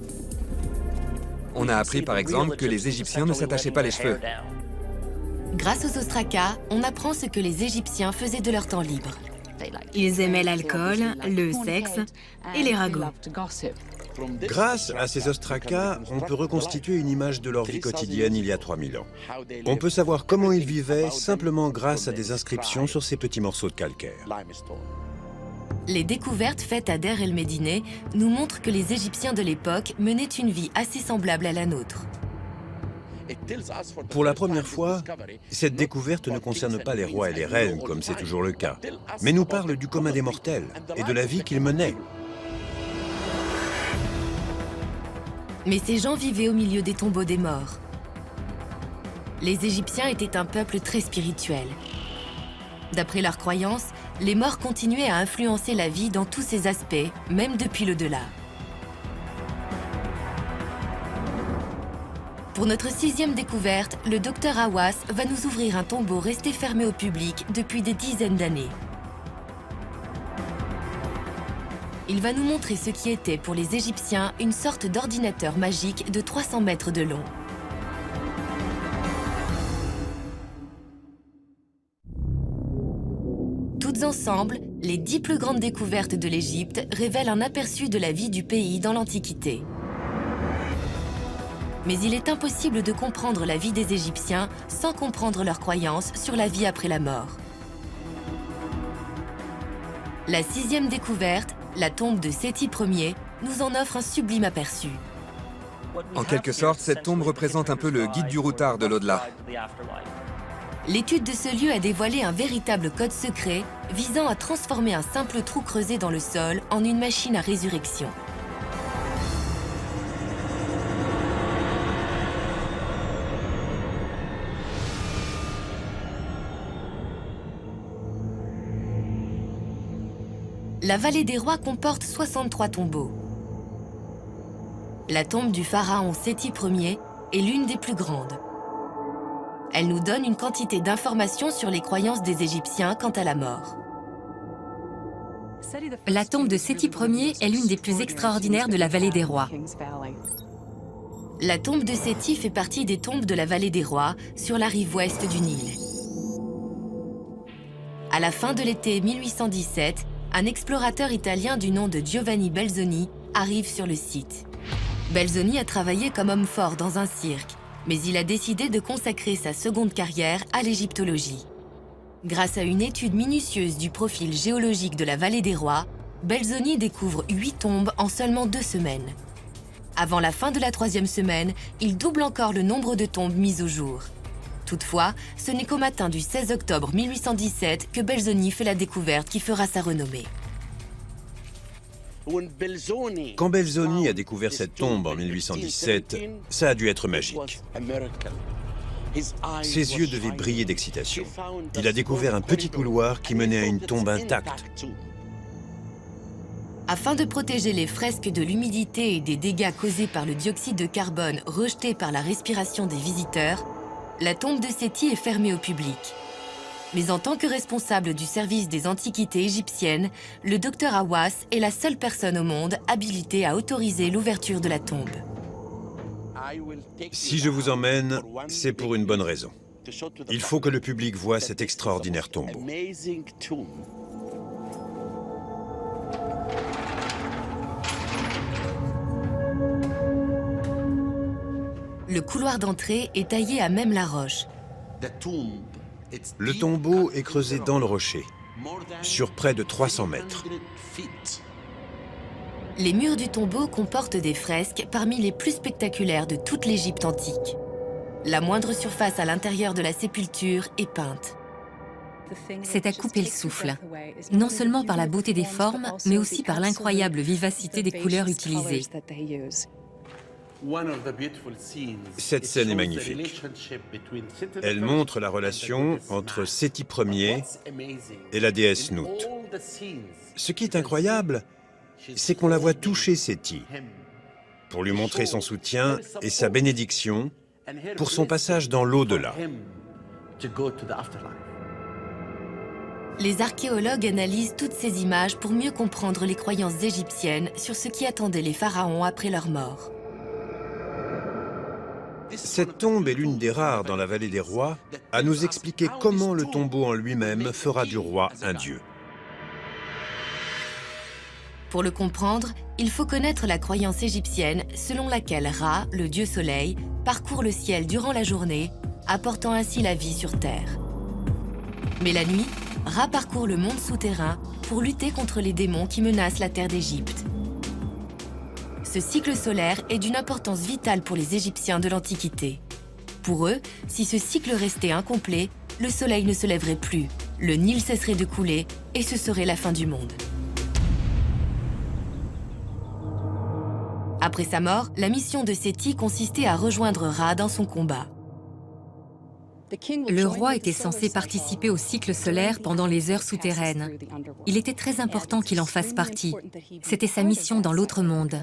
On a appris par exemple que les Égyptiens ne s'attachaient pas les cheveux. Grâce aux ostrakas, on apprend ce que les Égyptiens faisaient de leur temps libre. Ils aimaient l'alcool, le sexe et les ragots. Grâce à ces ostrakas, on peut reconstituer une image de leur vie quotidienne il y a 3000 ans. On peut savoir comment ils vivaient simplement grâce à des inscriptions sur ces petits morceaux de calcaire. Les découvertes faites à Der el-Médineh nous montrent que les Égyptiens de l'époque menaient une vie assez semblable à la nôtre. Pour la première fois, cette découverte ne concerne pas les rois et les reines, comme c'est toujours le cas, mais nous parle du commun des mortels et de la vie qu'ils menaient. Mais ces gens vivaient au milieu des tombeaux des morts. Les Égyptiens étaient un peuple très spirituel. D'après leurs croyances, les morts continuaient à influencer la vie dans tous ses aspects, même depuis l'au-delà. Pour notre 6e découverte, le docteur Hawass va nous ouvrir un tombeau resté fermé au public depuis des dizaines d'années. Il va nous montrer ce qui était pour les Égyptiens une sorte d'ordinateur magique de 300 mètres de long. Toutes ensemble, les 10 plus grandes découvertes de l'Égypte révèlent un aperçu de la vie du pays dans l'Antiquité. Mais il est impossible de comprendre la vie des Égyptiens sans comprendre leurs croyances sur la vie après la mort. La 6e découverte, la tombe de Séti Ier, nous en offre un sublime aperçu. En quelque sorte, cette tombe représente un peu le guide du routard de l'au-delà. L'étude de ce lieu a dévoilé un véritable code secret visant à transformer un simple trou creusé dans le sol en une machine à résurrection. La vallée des rois comporte 63 tombeaux. La tombe du pharaon Séti Ier est l'une des plus grandes. Elle nous donne une quantité d'informations sur les croyances des Égyptiens quant à la mort. La tombe de Séti Ier est l'une des plus extraordinaires de la vallée des rois. La tombe de Séti fait partie des tombes de la vallée des rois, sur la rive ouest du Nil. À la fin de l'été 1817, un explorateur italien du nom de Giovanni Belzoni arrive sur le site. Belzoni a travaillé comme homme fort dans un cirque, mais il a décidé de consacrer sa seconde carrière à l'égyptologie. Grâce à une étude minutieuse du profil géologique de la vallée des rois, Belzoni découvre 8 tombes en seulement 2 semaines. Avant la fin de la 3e semaine, il double encore le nombre de tombes mises au jour. Toutefois, ce n'est qu'au matin du 16 octobre 1817 que Belzoni fait la découverte qui fera sa renommée. Quand Belzoni a découvert cette tombe en 1817, ça a dû être magique. Ses yeux devaient briller d'excitation. Il a découvert un petit couloir qui menait à une tombe intacte. Afin de protéger les fresques de l'humidité et des dégâts causés par le dioxyde de carbone rejeté par la respiration des visiteurs, la tombe de Séti est fermée au public. Mais en tant que responsable du service des antiquités égyptiennes, le docteur Hawass est la seule personne au monde habilitée à autoriser l'ouverture de la tombe. Si je vous emmène, c'est pour une bonne raison. Il faut que le public voie cet extraordinaire tombeau. Le couloir d'entrée est taillé à même la roche. Le tombeau est creusé dans le rocher, sur près de 300 mètres. Les murs du tombeau comportent des fresques parmi les plus spectaculaires de toute l'Égypte antique. La moindre surface à l'intérieur de la sépulture est peinte. C'est à couper le souffle, non seulement par la beauté des formes, mais aussi par l'incroyable vivacité des couleurs utilisées. Cette scène est magnifique. Elle montre la relation entre Séti Ier et la déesse Nout. Ce qui est incroyable, c'est qu'on la voit toucher Séti pour lui montrer son soutien et sa bénédiction pour son passage dans l'au-delà. Les archéologues analysent toutes ces images pour mieux comprendre les croyances égyptiennes sur ce qui attendait les pharaons après leur mort. Cette tombe est l'une des rares dans la vallée des rois à nous expliquer comment le tombeau en lui-même fera du roi un dieu. Pour le comprendre, il faut connaître la croyance égyptienne selon laquelle Ra, le dieu soleil, parcourt le ciel durant la journée, apportant ainsi la vie sur terre. Mais la nuit, Ra parcourt le monde souterrain pour lutter contre les démons qui menacent la terre d'Égypte. Ce cycle solaire est d'une importance vitale pour les Égyptiens de l'Antiquité. Pour eux, si ce cycle restait incomplet, le soleil ne se lèverait plus, le Nil cesserait de couler et ce serait la fin du monde. Après sa mort, la mission de Séti consistait à rejoindre Ra dans son combat. Le roi était censé participer au cycle solaire pendant les heures souterraines. Il était très important qu'il en fasse partie. C'était sa mission dans l'autre monde.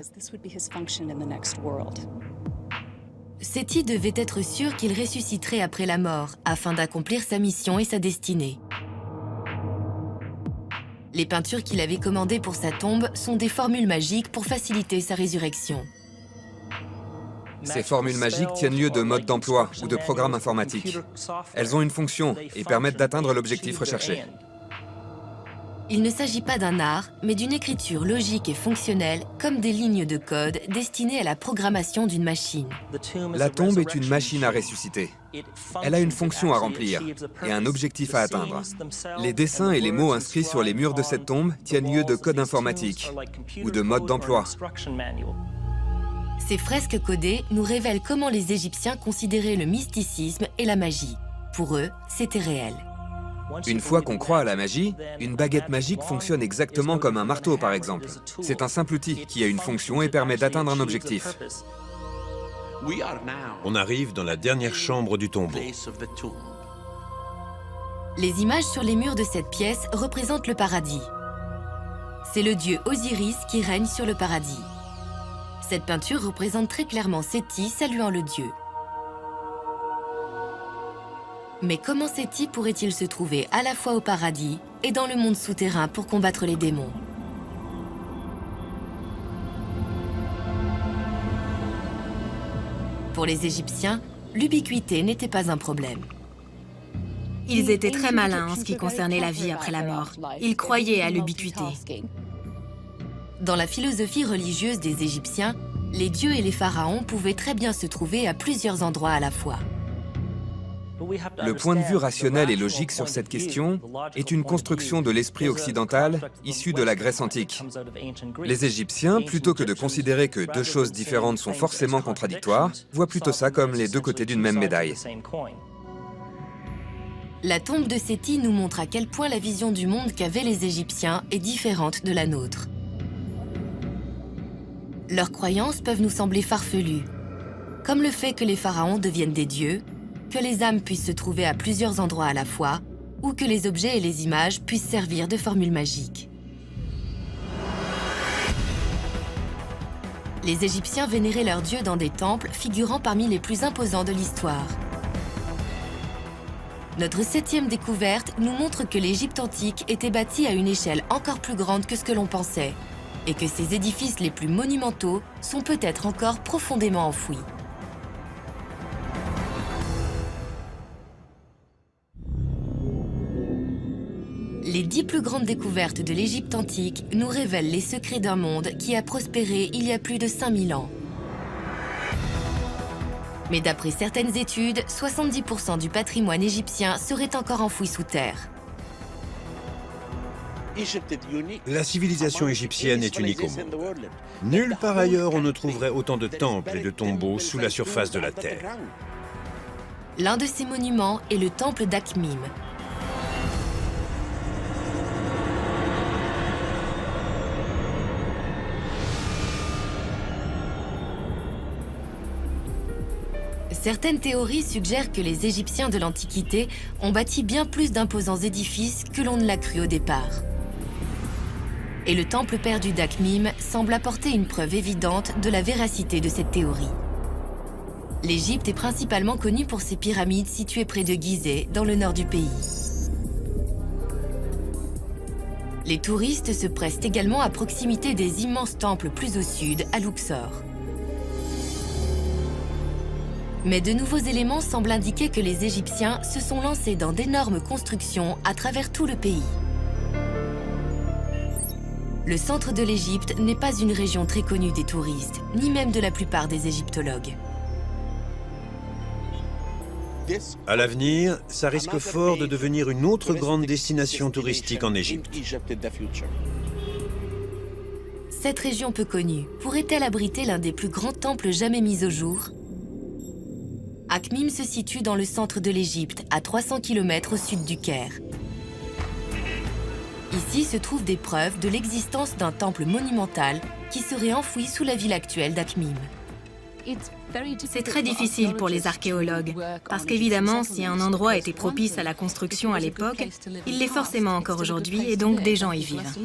Séti devait être sûr qu'il ressusciterait après la mort, afin d'accomplir sa mission et sa destinée. Les peintures qu'il avait commandées pour sa tombe sont des formules magiques pour faciliter sa résurrection. Ces formules magiques tiennent lieu de modes d'emploi ou de programmes informatiques. Elles ont une fonction et permettent d'atteindre l'objectif recherché. Il ne s'agit pas d'un art, mais d'une écriture logique et fonctionnelle, comme des lignes de code destinées à la programmation d'une machine. La tombe est une machine à ressusciter. Elle a une fonction à remplir et un objectif à atteindre. Les dessins et les mots inscrits sur les murs de cette tombe tiennent lieu de code informatique ou de mode d'emploi. Ces fresques codées nous révèlent comment les Égyptiens considéraient le mysticisme et la magie. Pour eux, c'était réel. Une fois qu'on croit à la magie, une baguette magique fonctionne exactement comme un marteau, par exemple. C'est un simple outil qui a une fonction et permet d'atteindre un objectif. On arrive dans la dernière chambre du tombeau. Les images sur les murs de cette pièce représentent le paradis. C'est le dieu Osiris qui règne sur le paradis. Cette peinture représente très clairement Séti saluant le dieu. Mais comment Séti pourrait-il se trouver à la fois au paradis et dans le monde souterrain pour combattre les démons? Pour les Égyptiens, l'ubiquité n'était pas un problème. Ils étaient très malins en ce qui concernait la vie après la mort. Ils croyaient à l'ubiquité. Dans la philosophie religieuse des Égyptiens, les dieux et les pharaons pouvaient très bien se trouver à plusieurs endroits à la fois. Le point de vue rationnel et logique sur cette question est une construction de l'esprit occidental issue de la Grèce antique. Les Égyptiens, plutôt que de considérer que deux choses différentes sont forcément contradictoires, voient plutôt ça comme les deux côtés d'une même médaille. La tombe de Séti nous montre à quel point la vision du monde qu'avaient les Égyptiens est différente de la nôtre. Leurs croyances peuvent nous sembler farfelues, comme le fait que les pharaons deviennent des dieux, que les âmes puissent se trouver à plusieurs endroits à la fois, ou que les objets et les images puissent servir de formules magiques. Les Égyptiens vénéraient leurs dieux dans des temples figurant parmi les plus imposants de l'histoire. Notre 7e découverte nous montre que l'Égypte antique était bâtie à une échelle encore plus grande que ce que l'on pensait, et que ses édifices les plus monumentaux sont peut-être encore profondément enfouis. Les 10 plus grandes découvertes de l'Égypte antique nous révèlent les secrets d'un monde qui a prospéré il y a plus de 5000 ans. Mais d'après certaines études, 70% du patrimoine égyptien serait encore enfoui sous terre. La civilisation égyptienne est unique au monde. Nulle part ailleurs on ne trouverait autant de temples et de tombeaux sous la surface de la terre. L'un de ces monuments est le temple d'Akhmim. Certaines théories suggèrent que les Égyptiens de l'Antiquité ont bâti bien plus d'imposants édifices que l'on ne l'a cru au départ. Et le temple perdu d'Akhmim semble apporter une preuve évidente de la véracité de cette théorie. L'Égypte est principalement connue pour ses pyramides situées près de Gizeh, dans le nord du pays. Les touristes se pressent également à proximité des immenses temples plus au sud, à Luxor. Mais de nouveaux éléments semblent indiquer que les Égyptiens se sont lancés dans d'énormes constructions à travers tout le pays. Le centre de l'Égypte n'est pas une région très connue des touristes, ni même de la plupart des égyptologues. À l'avenir, ça risque fort de devenir une autre grande destination touristique en Égypte. Cette région peu connue pourrait-elle abriter l'un des plus grands temples jamais mis au jour? Akhmim se situe dans le centre de l'Égypte, à 300 km au sud du Caire. Ici se trouvent des preuves de l'existence d'un temple monumental qui serait enfoui sous la ville actuelle d'Akhmim. C'est très difficile pour les archéologues, parce qu'évidemment, si un endroit était propice à la construction à l'époque, il l'est forcément encore aujourd'hui, et donc des gens y vivent.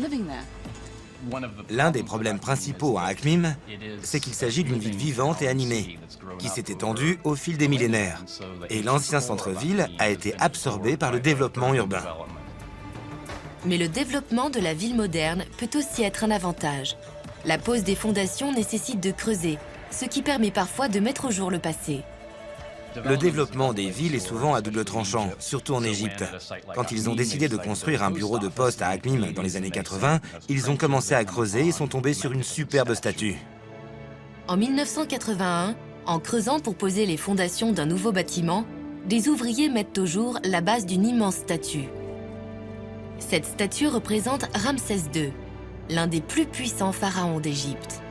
L'un des problèmes principaux à Akhmim, c'est qu'il s'agit d'une ville vivante et animée, qui s'est étendue au fil des millénaires. Et l'ancien centre-ville a été absorbé par le développement urbain. Mais le développement de la ville moderne peut aussi être un avantage. La pose des fondations nécessite de creuser, ce qui permet parfois de mettre au jour le passé. Le développement des villes est souvent à double tranchant, surtout en Égypte. Quand ils ont décidé de construire un bureau de poste à Akhmim dans les années 80, ils ont commencé à creuser et sont tombés sur une superbe statue. En 1981, en creusant pour poser les fondations d'un nouveau bâtiment, des ouvriers mettent au jour la base d'une immense statue. Cette statue représente Ramsès II, l'un des plus puissants pharaons d'Égypte.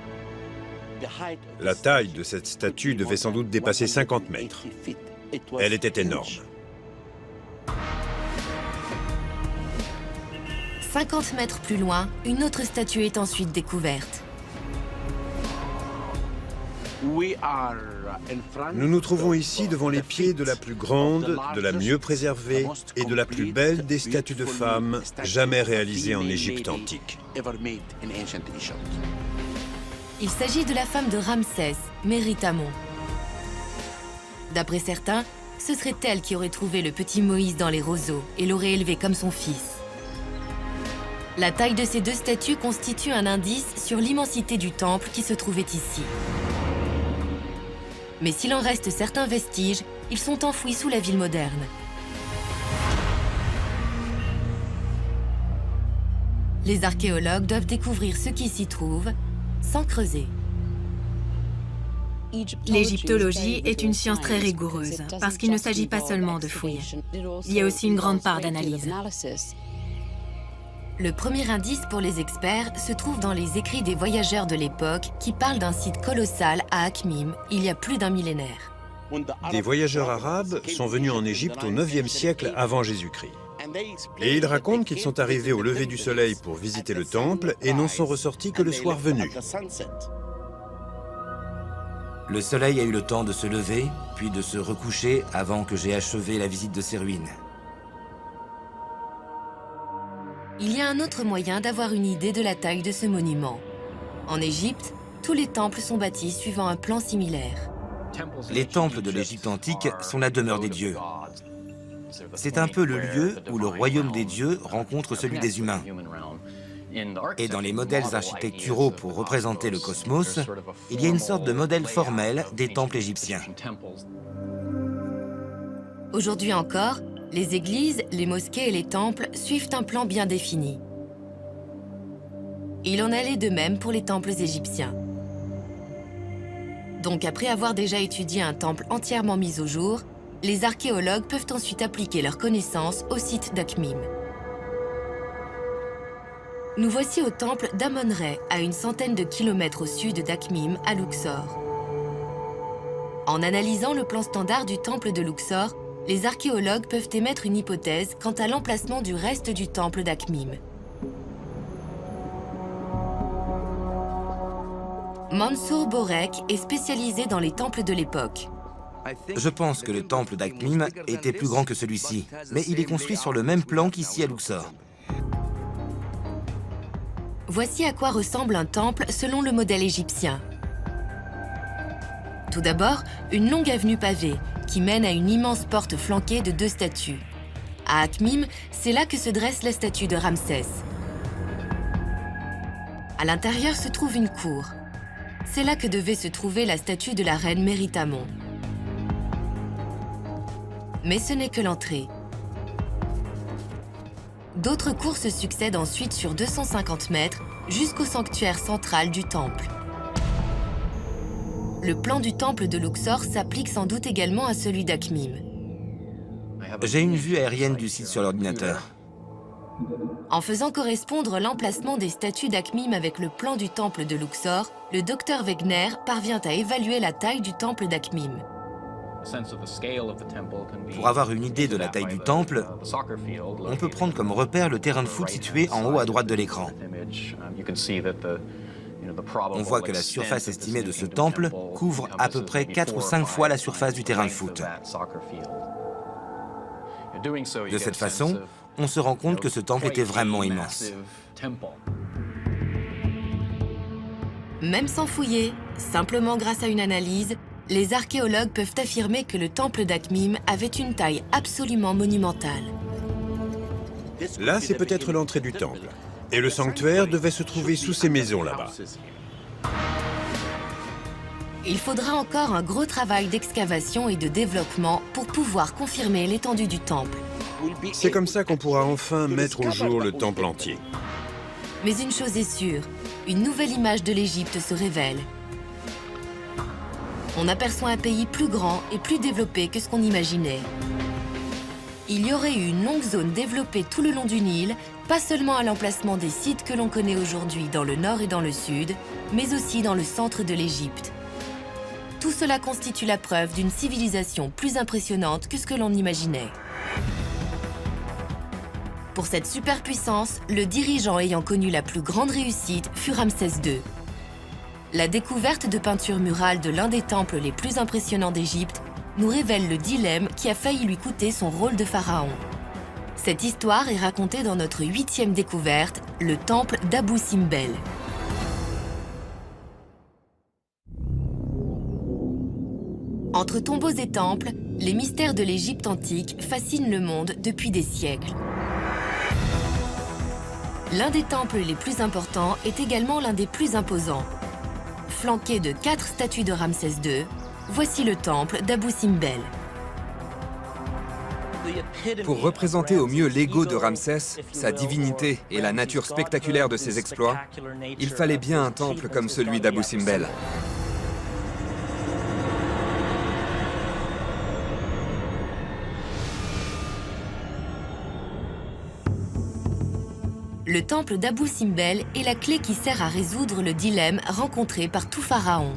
La taille de cette statue devait sans doute dépasser 50 mètres. Elle était énorme. 50 mètres plus loin, une autre statue est ensuite découverte. Nous nous trouvons ici devant les pieds de la plus grande, de la mieux préservée et de la plus belle des statues de femmes jamais réalisées en Égypte antique. Il s'agit de la femme de Ramsès, Méritamon. D'après certains, ce serait elle qui aurait trouvé le petit Moïse dans les roseaux et l'aurait élevé comme son fils. La taille de ces deux statues constitue un indice sur l'immensité du temple qui se trouvait ici. Mais s'il en reste certains vestiges, ils sont enfouis sous la ville moderne. Les archéologues doivent découvrir ce qui s'y trouve, sans creuser. L'égyptologie est une science très rigoureuse, parce qu'il ne s'agit pas seulement de fouilles. Il y a aussi une grande part d'analyse. Le premier indice pour les experts se trouve dans les écrits des voyageurs de l'époque qui parlent d'un site colossal à Akhmim, il y a plus d'un millénaire. Des voyageurs arabes sont venus en Égypte au 9e siècle avant Jésus-Christ. Et ils racontent qu'ils sont arrivés au lever du soleil pour visiter le temple et n'en sont ressortis que le soir venu. Le soleil a eu le temps de se lever, puis de se recoucher avant que j'aie achevé la visite de ces ruines. Il y a un autre moyen d'avoir une idée de la taille de ce monument. En Égypte, tous les temples sont bâtis suivant un plan similaire. Les temples de l'Égypte antique sont la demeure des dieux. C'est un peu le lieu où le royaume des dieux rencontre celui des humains. Et dans les modèles architecturaux pour représenter le cosmos, il y a une sorte de modèle formel des temples égyptiens. Aujourd'hui encore, les églises, les mosquées et les temples suivent un plan bien défini. Il en allait de même pour les temples égyptiens. Donc après avoir déjà étudié un temple entièrement mis au jour, les archéologues peuvent ensuite appliquer leurs connaissances au site d'Akhmim. Nous voici au temple d'Amon-Rê, à une centaine de kilomètres au sud d'Akhmim, à Luxor. En analysant le plan standard du temple de Luxor, les archéologues peuvent émettre une hypothèse quant à l'emplacement du reste du temple d'Akhmim. Mansour Borek est spécialisé dans les temples de l'époque. Je pense que le temple d'Akhmim était plus grand que celui-ci, mais il est construit sur le même plan qu'ici à Luxor. Voici à quoi ressemble un temple selon le modèle égyptien. Tout d'abord, une longue avenue pavée qui mène à une immense porte flanquée de 2 statues. À Akhmim, c'est là que se dresse la statue de Ramsès. À l'intérieur se trouve une cour. C'est là que devait se trouver la statue de la reine Méritamon. Mais ce n'est que l'entrée. D'autres cours se succèdent ensuite sur 250 mètres jusqu'au sanctuaire central du temple. Le plan du temple de Luxor s'applique sans doute également à celui d'Akhmim. J'ai une vue aérienne du site sur l'ordinateur. En faisant correspondre l'emplacement des statues d'Akhmim avec le plan du temple de Luxor, le docteur Wegener parvient à évaluer la taille du temple d'Akhmim. Pour avoir une idée de la taille du temple, on peut prendre comme repère le terrain de foot situé en haut à droite de l'écran. On voit que la surface estimée de ce temple couvre à peu près 4 ou 5 fois la surface du terrain de foot. De cette façon, on se rend compte que ce temple était vraiment immense. Même sans fouiller, simplement grâce à une analyse, les archéologues peuvent affirmer que le temple d'Akhmim avait une taille absolument monumentale. Là, c'est peut-être l'entrée du temple. Et le sanctuaire devait se trouver sous ces maisons là-bas. Il faudra encore un gros travail d'excavation et de développement pour pouvoir confirmer l'étendue du temple. C'est comme ça qu'on pourra enfin mettre au jour le temple entier. Mais une chose est sûre, une nouvelle image de l'Égypte se révèle. On aperçoit un pays plus grand et plus développé que ce qu'on imaginait. Il y aurait eu une longue zone développée tout le long du Nil, pas seulement à l'emplacement des sites que l'on connaît aujourd'hui dans le nord et dans le sud, mais aussi dans le centre de l'Égypte. Tout cela constitue la preuve d'une civilisation plus impressionnante que ce que l'on imaginait. Pour cette superpuissance, le dirigeant ayant connu la plus grande réussite fut Ramsès II. La découverte de peintures murales de l'un des temples les plus impressionnants d'Égypte nous révèle le dilemme qui a failli lui coûter son rôle de pharaon. Cette histoire est racontée dans notre 8e découverte, le temple d'Abou Simbel. Entre tombeaux et temples, les mystères de l'Égypte antique fascinent le monde depuis des siècles. L'un des temples les plus importants est également l'un des plus imposants. Flanqué de 4 statues de Ramsès II, voici le temple d'Abou Simbel. Pour représenter au mieux l'ego de Ramsès, sa divinité et la nature spectaculaire de ses exploits, il fallait bien un temple comme celui d'Abou Simbel. Le temple d'Abou Simbel est la clé qui sert à résoudre le dilemme rencontré par tout pharaon.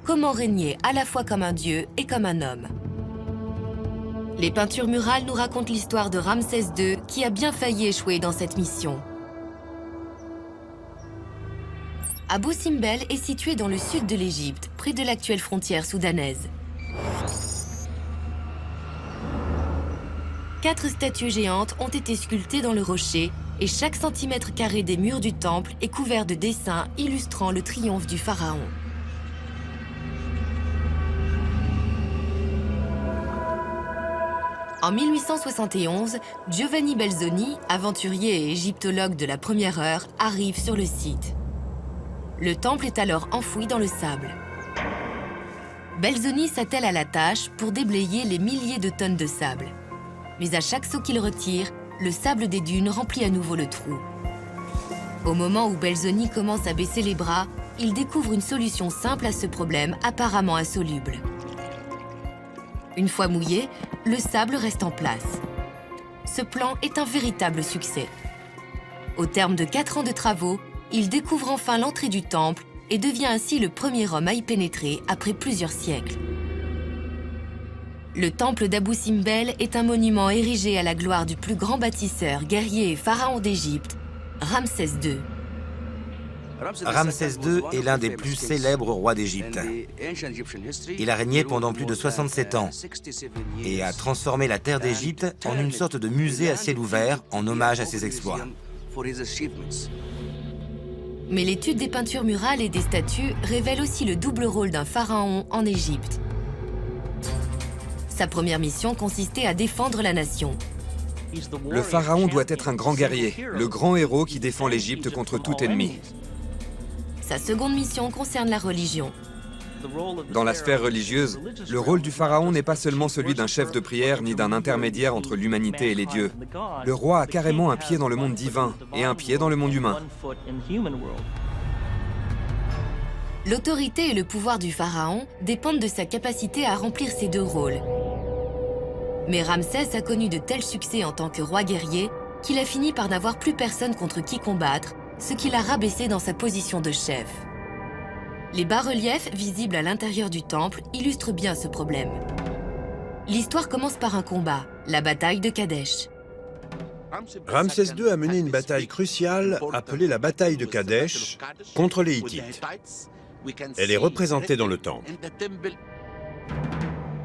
Comment régner à la fois comme un dieu et comme un homme? Les peintures murales nous racontent l'histoire de Ramsès II qui a bien failli échouer dans cette mission. Abou Simbel est situé dans le sud de l'Égypte, près de l'actuelle frontière soudanaise. 4 statues géantes ont été sculptées dans le rocher et chaque centimètre carré des murs du temple est couvert de dessins illustrant le triomphe du pharaon. En 1871, Giovanni Belzoni, aventurier et égyptologue de la première heure, arrive sur le site. Le temple est alors enfoui dans le sable. Belzoni s'attelle à la tâche pour déblayer les milliers de tonnes de sable. Mais à chaque saut qu'il retire, le sable des dunes remplit à nouveau le trou. Au moment où Belzoni commence à baisser les bras, il découvre une solution simple à ce problème apparemment insoluble. Une fois mouillé, le sable reste en place. Ce plan est un véritable succès. Au terme de 4 ans de travaux, il découvre enfin l'entrée du temple et devient ainsi le premier homme à y pénétrer après plusieurs siècles. Le temple d'Abou Simbel est un monument érigé à la gloire du plus grand bâtisseur, guerrier et pharaon d'Égypte, Ramsès II. Ramsès II est l'un des plus célèbres rois d'Égypte. Il a régné pendant plus de 67 ans et a transformé la terre d'Égypte en une sorte de musée à ciel ouvert en hommage à ses exploits. Mais l'étude des peintures murales et des statues révèle aussi le double rôle d'un pharaon en Égypte. Sa première mission consistait à défendre la nation. Le pharaon doit être un grand guerrier, le grand héros qui défend l'Égypte contre tout ennemi. Sa seconde mission concerne la religion. Dans la sphère religieuse, le rôle du pharaon n'est pas seulement celui d'un chef de prière ni d'un intermédiaire entre l'humanité et les dieux. Le roi a carrément un pied dans le monde divin et un pied dans le monde humain. L'autorité et le pouvoir du pharaon dépendent de sa capacité à remplir ces deux rôles. Mais Ramsès a connu de tels succès en tant que roi guerrier qu'il a fini par n'avoir plus personne contre qui combattre, ce qui l'a rabaissé dans sa position de chef. Les bas-reliefs visibles à l'intérieur du temple illustrent bien ce problème. L'histoire commence par un combat, la bataille de Kadesh. Ramsès II a mené une bataille cruciale appelée la bataille de Kadesh contre les Hittites. Elle est représentée dans le temple.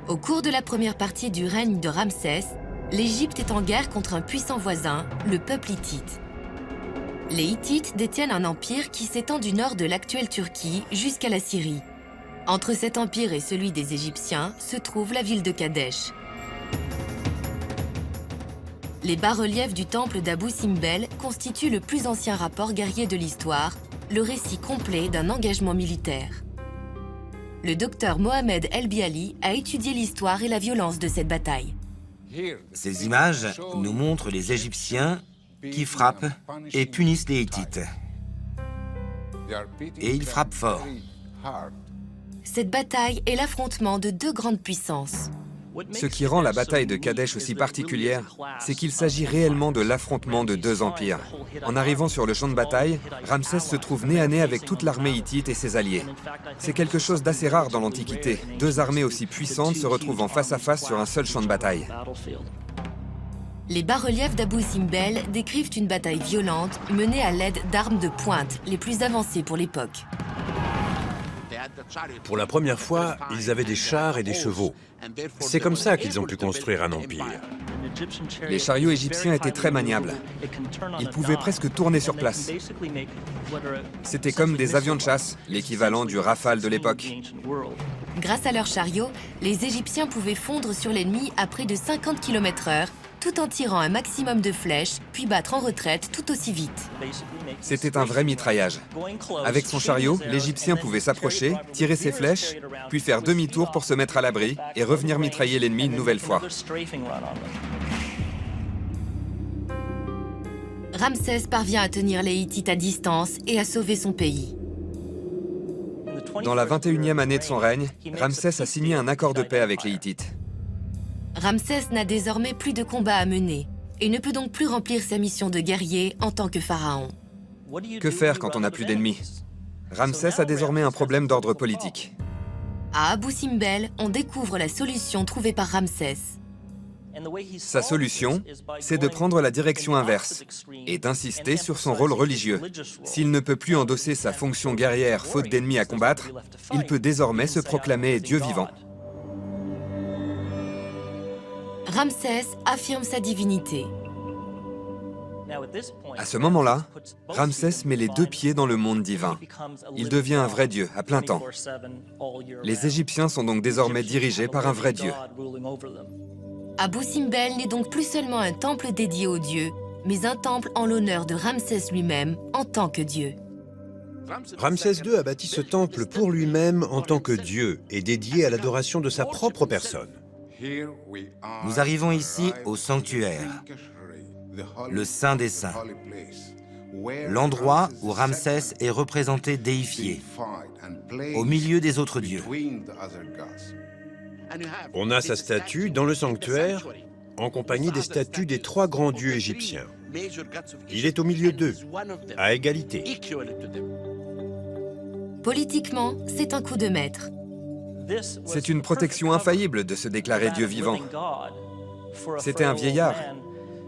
Au cours de la première partie du règne de Ramsès, l'Égypte est en guerre contre un puissant voisin, le peuple hittite. Les Hittites détiennent un empire qui s'étend du nord de l'actuelle Turquie jusqu'à la Syrie. Entre cet empire et celui des Égyptiens se trouve la ville de Kadesh. Les bas-reliefs du temple d'Abou Simbel constituent le plus ancien rapport guerrier de l'histoire, le récit complet d'un engagement militaire. Le docteur Mohamed El Biali a étudié l'histoire et la violence de cette bataille. Ces images nous montrent les Égyptiens qui frappent et punissent les Hittites. Et ils frappent fort. Cette bataille est l'affrontement de deux grandes puissances. Ce qui rend la bataille de Kadesh aussi particulière, c'est qu'il s'agit réellement de l'affrontement de deux empires. En arrivant sur le champ de bataille, Ramsès se trouve nez à nez avec toute l'armée hittite et ses alliés. C'est quelque chose d'assez rare dans l'Antiquité. Deux armées aussi puissantes se retrouvent en face à face sur un seul champ de bataille. Les bas-reliefs d'Abou Simbel décrivent une bataille violente menée à l'aide d'armes de pointe, les plus avancées pour l'époque. Pour la première fois, ils avaient des chars et des chevaux. C'est comme ça qu'ils ont pu construire un empire. Les chariots égyptiens étaient très maniables. Ils pouvaient presque tourner sur place. C'était comme des avions de chasse, l'équivalent du Rafale de l'époque. Grâce à leurs chariots, les Égyptiens pouvaient fondre sur l'ennemi à près de 50 km/h, tout en tirant un maximum de flèches, puis battre en retraite tout aussi vite. C'était un vrai mitraillage. Avec son chariot, l'Égyptien pouvait s'approcher, tirer ses flèches, puis faire demi-tour pour se mettre à l'abri et revenir mitrailler l'ennemi une nouvelle fois. Ramsès parvient à tenir les Hittites à distance et à sauver son pays. Dans la 21e année de son règne, Ramsès a signé un accord de paix avec les Hittites. Ramsès n'a désormais plus de combats à mener et ne peut donc plus remplir sa mission de guerrier en tant que pharaon. Que faire quand on n'a plus d'ennemis? Ramsès a désormais un problème d'ordre politique. À Abou Simbel, on découvre la solution trouvée par Ramsès. Sa solution, c'est de prendre la direction inverse et d'insister sur son rôle religieux. S'il ne peut plus endosser sa fonction guerrière faute d'ennemis à combattre, il peut désormais se proclamer Dieu vivant. Ramsès affirme sa divinité. À ce moment-là, Ramsès met les deux pieds dans le monde divin. Il devient un vrai dieu à plein temps. Les Égyptiens sont donc désormais dirigés par un vrai dieu. Abou Simbel n'est donc plus seulement un temple dédié au dieu, mais un temple en l'honneur de Ramsès lui-même en tant que dieu. Ramsès II a bâti ce temple pour lui-même en tant que dieu et dédié à l'adoration de sa propre personne. Nous arrivons ici au sanctuaire, le Saint des Saints. l'endroit où Ramsès est représenté déifié, au milieu des autres dieux. On a sa statue dans le sanctuaire, en compagnie des statues des 3 grands dieux égyptiens. Il est au milieu d'eux, à égalité. Politiquement, c'est un coup de maître. C'est une protection infaillible de se déclarer Dieu vivant. C'était un vieillard,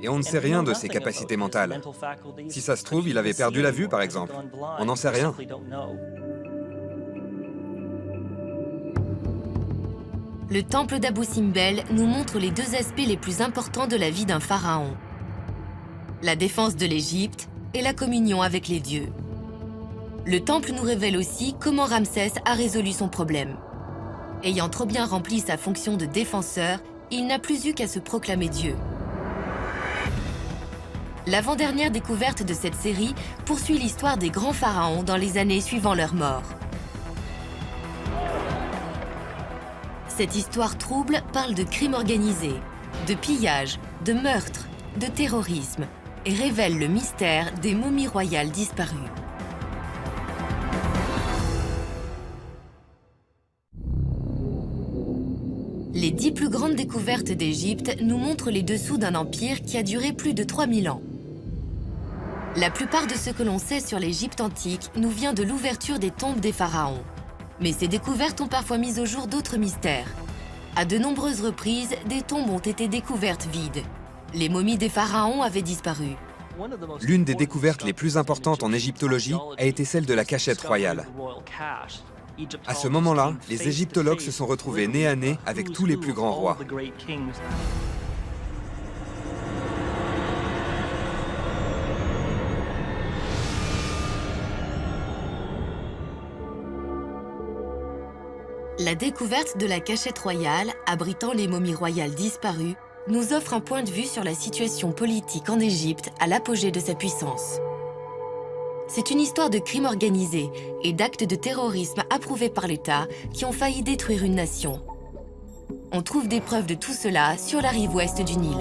et on ne sait rien de ses capacités mentales. Si ça se trouve, il avait perdu la vue, par exemple. On n'en sait rien. Le temple d'Abou Simbel nous montre les 2 aspects les plus importants de la vie d'un pharaon. La défense de l'Égypte et la communion avec les dieux. Le temple nous révèle aussi comment Ramsès a résolu son problème. Ayant trop bien rempli sa fonction de défenseur, il n'a plus eu qu'à se proclamer Dieu. L'avant-dernière découverte de cette série poursuit l'histoire des grands pharaons dans les années suivant leur mort. Cette histoire trouble parle de crimes organisés, de pillages, de meurtres, de terrorisme et révèle le mystère des momies royales disparues. Les 10 plus grandes découvertes d'Égypte nous montrent les dessous d'un empire qui a duré plus de 3000 ans. La plupart de ce que l'on sait sur l'Égypte antique nous vient de l'ouverture des tombes des pharaons. Mais ces découvertes ont parfois mis au jour d'autres mystères. À de nombreuses reprises, des tombes ont été découvertes vides. Les momies des pharaons avaient disparu. L'une des découvertes les plus importantes en égyptologie a été celle de la cachette royale. À ce moment-là, les égyptologues se sont retrouvés nez à nez avec tous les plus grands rois. La découverte de la cachette royale, abritant les momies royales disparues, nous offre un point de vue sur la situation politique en Égypte à l'apogée de sa puissance. C'est une histoire de crimes organisés et d'actes de terrorisme approuvés par l'État qui ont failli détruire une nation. On trouve des preuves de tout cela sur la rive ouest du Nil.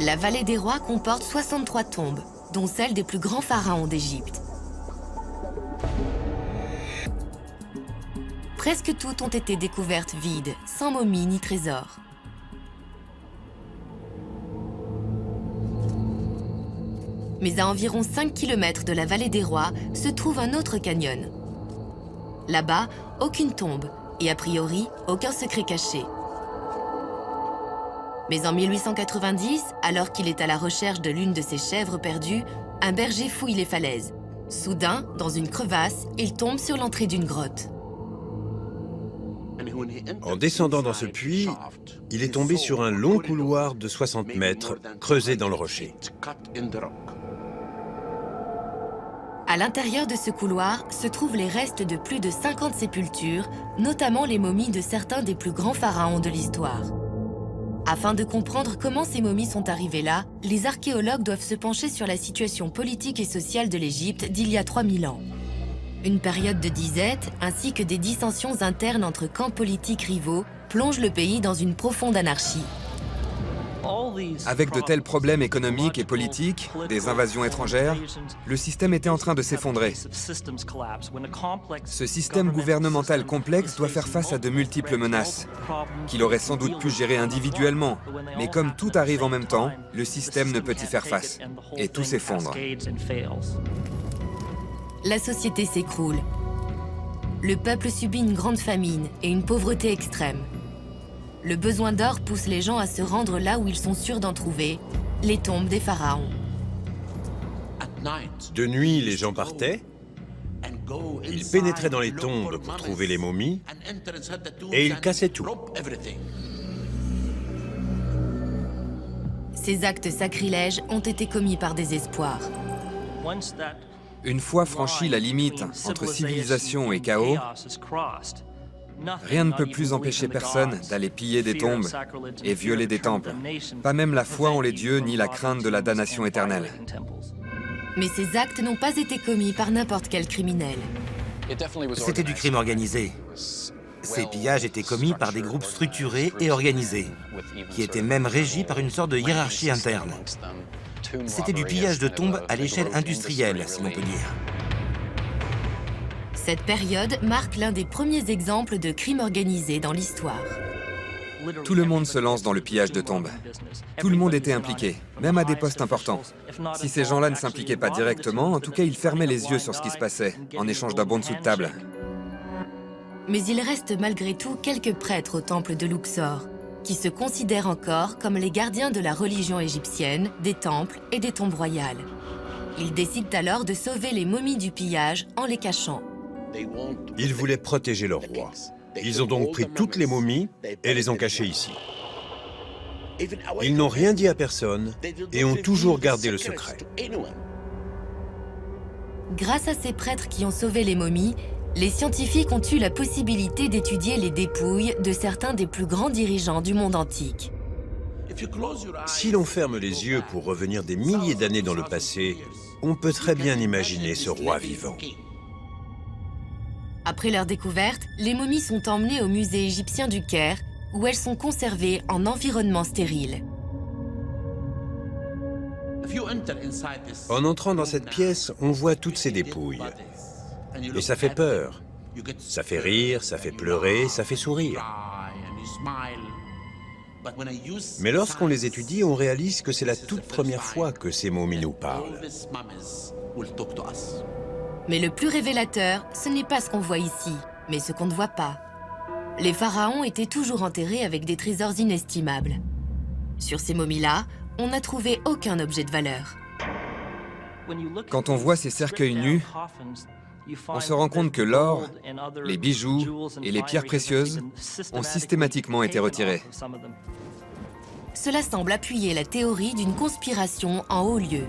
La vallée des rois comporte 63 tombes, dont celle des plus grands pharaons d'Égypte. Presque toutes ont été découvertes vides, sans momies ni trésors. Mais à environ 5 km de la vallée des rois se trouve un autre canyon. Là-bas, aucune tombe et a priori aucun secret caché. Mais en 1890, alors qu'il est à la recherche de l'une de ses chèvres perdues, un berger fouille les falaises. Soudain, dans une crevasse, il tombe sur l'entrée d'une grotte. En descendant dans ce puits, il est tombé sur un long couloir de 60 mètres, creusé dans le rocher. À l'intérieur de ce couloir se trouvent les restes de plus de 50 sépultures, notamment les momies de certains des plus grands pharaons de l'histoire. Afin de comprendre comment ces momies sont arrivées là, les archéologues doivent se pencher sur la situation politique et sociale de l'Égypte d'il y a 3000 ans. Une période de disette, ainsi que des dissensions internes entre camps politiques rivaux, plongent le pays dans une profonde anarchie. Avec de tels problèmes économiques et politiques, des invasions étrangères, le système était en train de s'effondrer. Ce système gouvernemental complexe doit faire face à de multiples menaces, qu'il aurait sans doute pu gérer individuellement. Mais comme tout arrive en même temps, le système ne peut y faire face, et tout s'effondre. La société s'écroule. Le peuple subit une grande famine et une pauvreté extrême. Le besoin d'or pousse les gens à se rendre là où ils sont sûrs d'en trouver, les tombes des pharaons. De nuit, les gens partaient, ils pénétraient dans les tombes pour trouver les momies, et ils cassaient tout. Ces actes sacrilèges ont été commis par désespoir. Une fois franchie la limite entre civilisation et chaos, rien ne peut plus empêcher personne d'aller piller des tombes et violer des temples. Pas même la foi en les dieux ni la crainte de la damnation éternelle. Mais ces actes n'ont pas été commis par n'importe quel criminel. C'était du crime organisé. Ces pillages étaient commis par des groupes structurés et organisés, qui étaient même régis par une sorte de hiérarchie interne. C'était du pillage de tombes à l'échelle industrielle, si l'on peut dire. Cette période marque l'un des premiers exemples de crime organisé dans l'histoire. Tout le monde se lance dans le pillage de tombes. Tout le monde était impliqué, même à des postes importants. Si ces gens-là ne s'impliquaient pas directement, en tout cas, ils fermaient les yeux sur ce qui se passait, en échange d'un bon dessous de table. Mais il reste malgré tout quelques prêtres au temple de Luxor, qui se considèrent encore comme les gardiens de la religion égyptienne, des temples et des tombes royales. Ils décident alors de sauver les momies du pillage en les cachant. Ils voulaient protéger leur roi. Ils ont donc pris toutes les momies et les ont cachées ici. Ils n'ont rien dit à personne et ont toujours gardé le secret. Grâce à ces prêtres qui ont sauvé les momies, les scientifiques ont eu la possibilité d'étudier les dépouilles de certains des plus grands dirigeants du monde antique. Si l'on ferme les yeux pour revenir des milliers d'années dans le passé, on peut très bien imaginer ce roi vivant. Après leur découverte, les momies sont emmenées au musée égyptien du Caire, où elles sont conservées en environnement stérile. En entrant dans cette pièce, on voit toutes ces dépouilles. Et ça fait peur. Ça fait rire, ça fait pleurer, ça fait sourire. Mais lorsqu'on les étudie, on réalise que c'est la toute première fois que ces momies nous parlent. Mais le plus révélateur, ce n'est pas ce qu'on voit ici, mais ce qu'on ne voit pas. Les pharaons étaient toujours enterrés avec des trésors inestimables. Sur ces momies-là, on n'a trouvé aucun objet de valeur. Quand on voit ces cercueils nus, on se rend compte que l'or, les bijoux et les pierres précieuses ont systématiquement été retirés. Cela semble appuyer la théorie d'une conspiration en haut lieu.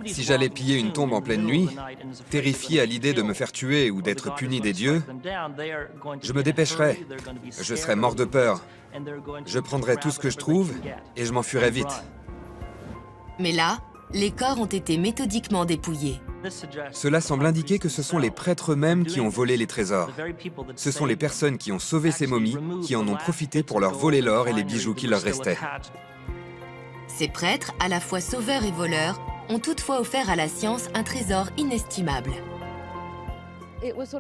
Si j'allais piller une tombe en pleine nuit, terrifié à l'idée de me faire tuer ou d'être puni des dieux, je me dépêcherais. Je serais mort de peur. Je prendrais tout ce que je trouve et je m'enfuirais vite. Mais là, les corps ont été méthodiquement dépouillés. Cela semble indiquer que ce sont les prêtres eux-mêmes qui ont volé les trésors. Ce sont les personnes qui ont sauvé ces momies qui en ont profité pour leur voler l'or et les bijoux qui leur restaient. Ces prêtres, à la fois sauveurs et voleurs, ont toutefois offert à la science un trésor inestimable.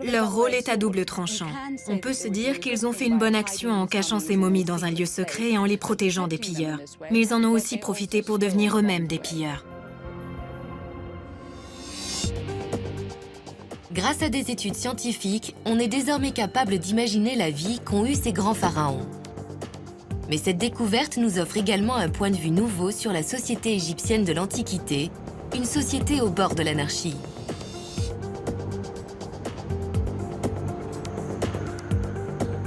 Leur rôle est à double tranchant. On peut se dire qu'ils ont fait une bonne action en cachant ces momies dans un lieu secret et en les protégeant des pilleurs. Mais ils en ont aussi profité pour devenir eux-mêmes des pilleurs. Grâce à des études scientifiques, on est désormais capable d'imaginer la vie qu'ont eue ces grands pharaons. Mais cette découverte nous offre également un point de vue nouveau sur la société égyptienne de l'Antiquité, une société au bord de l'anarchie.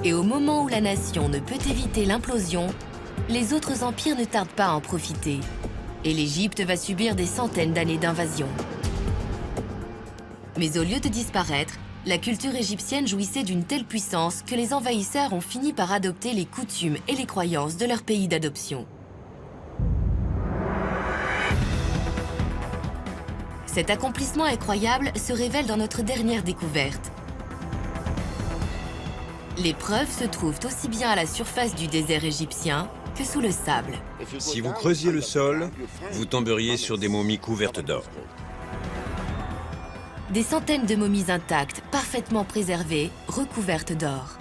Et au moment où la nation ne peut éviter l'implosion, les autres empires ne tardent pas à en profiter. Et l'Égypte va subir des centaines d'années d'invasion. Mais au lieu de disparaître, la culture égyptienne jouissait d'une telle puissance que les envahisseurs ont fini par adopter les coutumes et les croyances de leur pays d'adoption. Cet accomplissement incroyable se révèle dans notre dernière découverte. Les preuves se trouvent aussi bien à la surface du désert égyptien que sous le sable. Si vous creusiez le sol, vous tomberiez sur des momies couvertes d'or. Des centaines de momies intactes, parfaitement préservées, recouvertes d'or.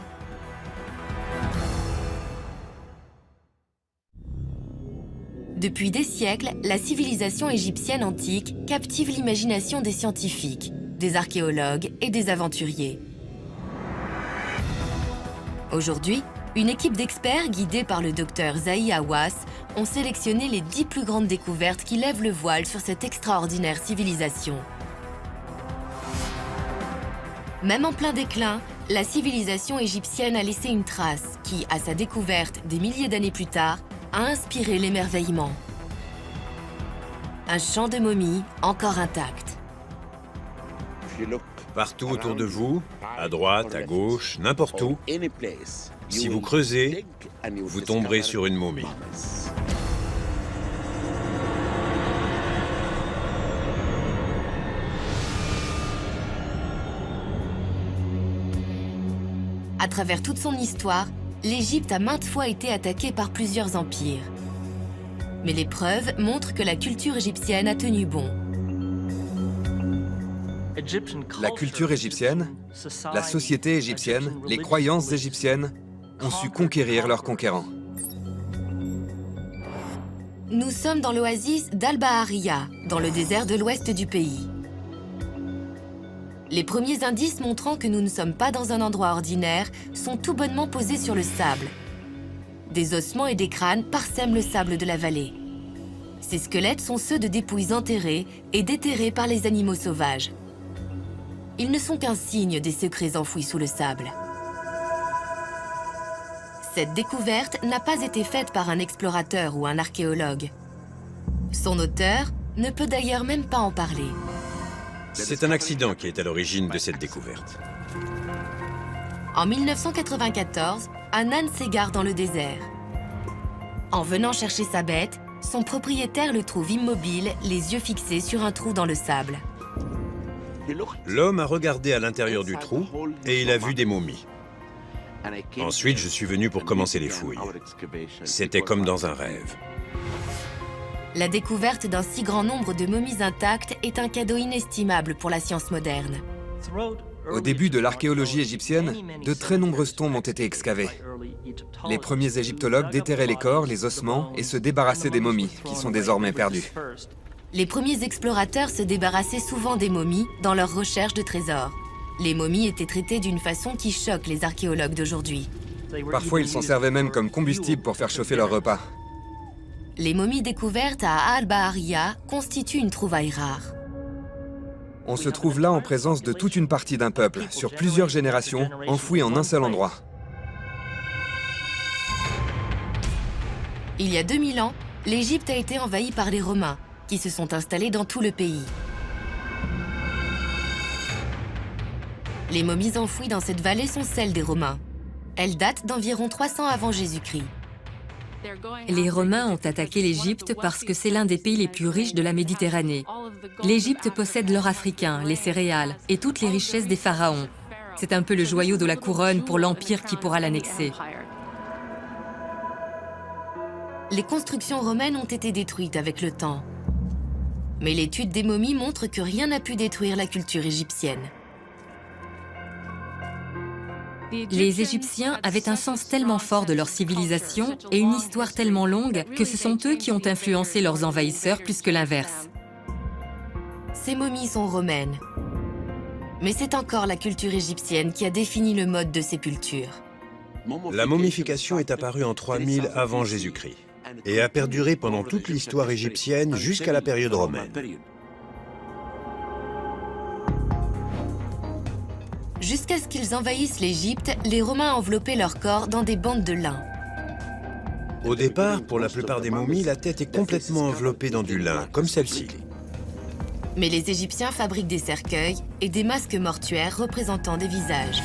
Depuis des siècles, la civilisation égyptienne antique captive l'imagination des scientifiques, des archéologues et des aventuriers. Aujourd'hui, une équipe d'experts guidée par le docteur Zahi Hawass ont sélectionné les 10 plus grandes découvertes qui lèvent le voile sur cette extraordinaire civilisation. Même en plein déclin, la civilisation égyptienne a laissé une trace qui, à sa découverte des milliers d'années plus tard, a inspiré l'émerveillement. Un champ de momies encore intact. Partout autour de vous, à droite, à gauche, n'importe où, si vous creusez, vous tomberez sur une momie. À travers toute son histoire, l'Égypte a maintes fois été attaquée par plusieurs empires. Mais les preuves montrent que la culture égyptienne a tenu bon. La culture égyptienne, la société égyptienne, les croyances égyptiennes ont su conquérir leurs conquérants. Nous sommes dans l'oasis d'Al-Bahariya, dans le désert de l'ouest du pays. Les premiers indices montrant que nous ne sommes pas dans un endroit ordinaire sont tout bonnement posés sur le sable. Des ossements et des crânes parsèment le sable de la vallée. Ces squelettes sont ceux de dépouilles enterrées et déterrées par les animaux sauvages. Ils ne sont qu'un signe des secrets enfouis sous le sable. Cette découverte n'a pas été faite par un explorateur ou un archéologue. Son auteur ne peut d'ailleurs même pas en parler. C'est un accident qui est à l'origine de cette découverte. En 1994, un âne s'égare dans le désert. En venant chercher sa bête, son propriétaire le trouve immobile, les yeux fixés sur un trou dans le sable. L'homme a regardé à l'intérieur du trou et il a vu des momies. Ensuite, je suis venu pour commencer les fouilles. C'était comme dans un rêve. La découverte d'un si grand nombre de momies intactes est un cadeau inestimable pour la science moderne. Au début de l'archéologie égyptienne, de très nombreuses tombes ont été excavées. Les premiers égyptologues déterraient les corps, les ossements et se débarrassaient des momies, qui sont désormais perdues. Les premiers explorateurs se débarrassaient souvent des momies dans leur recherche de trésors. Les momies étaient traitées d'une façon qui choque les archéologues d'aujourd'hui. Parfois, ils s'en servaient même comme combustible pour faire chauffer leur repas. Les momies découvertes à Al-Bahariya constituent une trouvaille rare. On se trouve là en présence de toute une partie d'un peuple, sur plusieurs générations, enfouis en un seul endroit. Il y a 2000 ans, l'Égypte a été envahie par les Romains, qui se sont installés dans tout le pays. Les momies enfouies dans cette vallée sont celles des Romains. Elles datent d'environ 300 avant Jésus-Christ. Les Romains ont attaqué l'Égypte parce que c'est l'un des pays les plus riches de la Méditerranée. L'Égypte possède l'or africain, les céréales et toutes les richesses des pharaons. C'est un peu le joyau de la couronne pour l'empire qui pourra l'annexer. Les constructions romaines ont été détruites avec le temps. Mais l'étude des momies montre que rien n'a pu détruire la culture égyptienne. Les Égyptiens avaient un sens tellement fort de leur civilisation et une histoire tellement longue que ce sont eux qui ont influencé leurs envahisseurs plus que l'inverse. Ces momies sont romaines. Mais c'est encore la culture égyptienne qui a défini le mode de sépulture. La momification est apparue en 3000 avant Jésus-Christ et a perduré pendant toute l'histoire égyptienne jusqu'à la période romaine. Jusqu'à ce qu'ils envahissent l'Égypte, les Romains enveloppaient leur corps dans des bandes de lin. Au départ, pour la plupart des momies, la tête est complètement enveloppée dans du lin, comme celle-ci. Mais les Égyptiens fabriquent des cercueils et des masques mortuaires représentant des visages.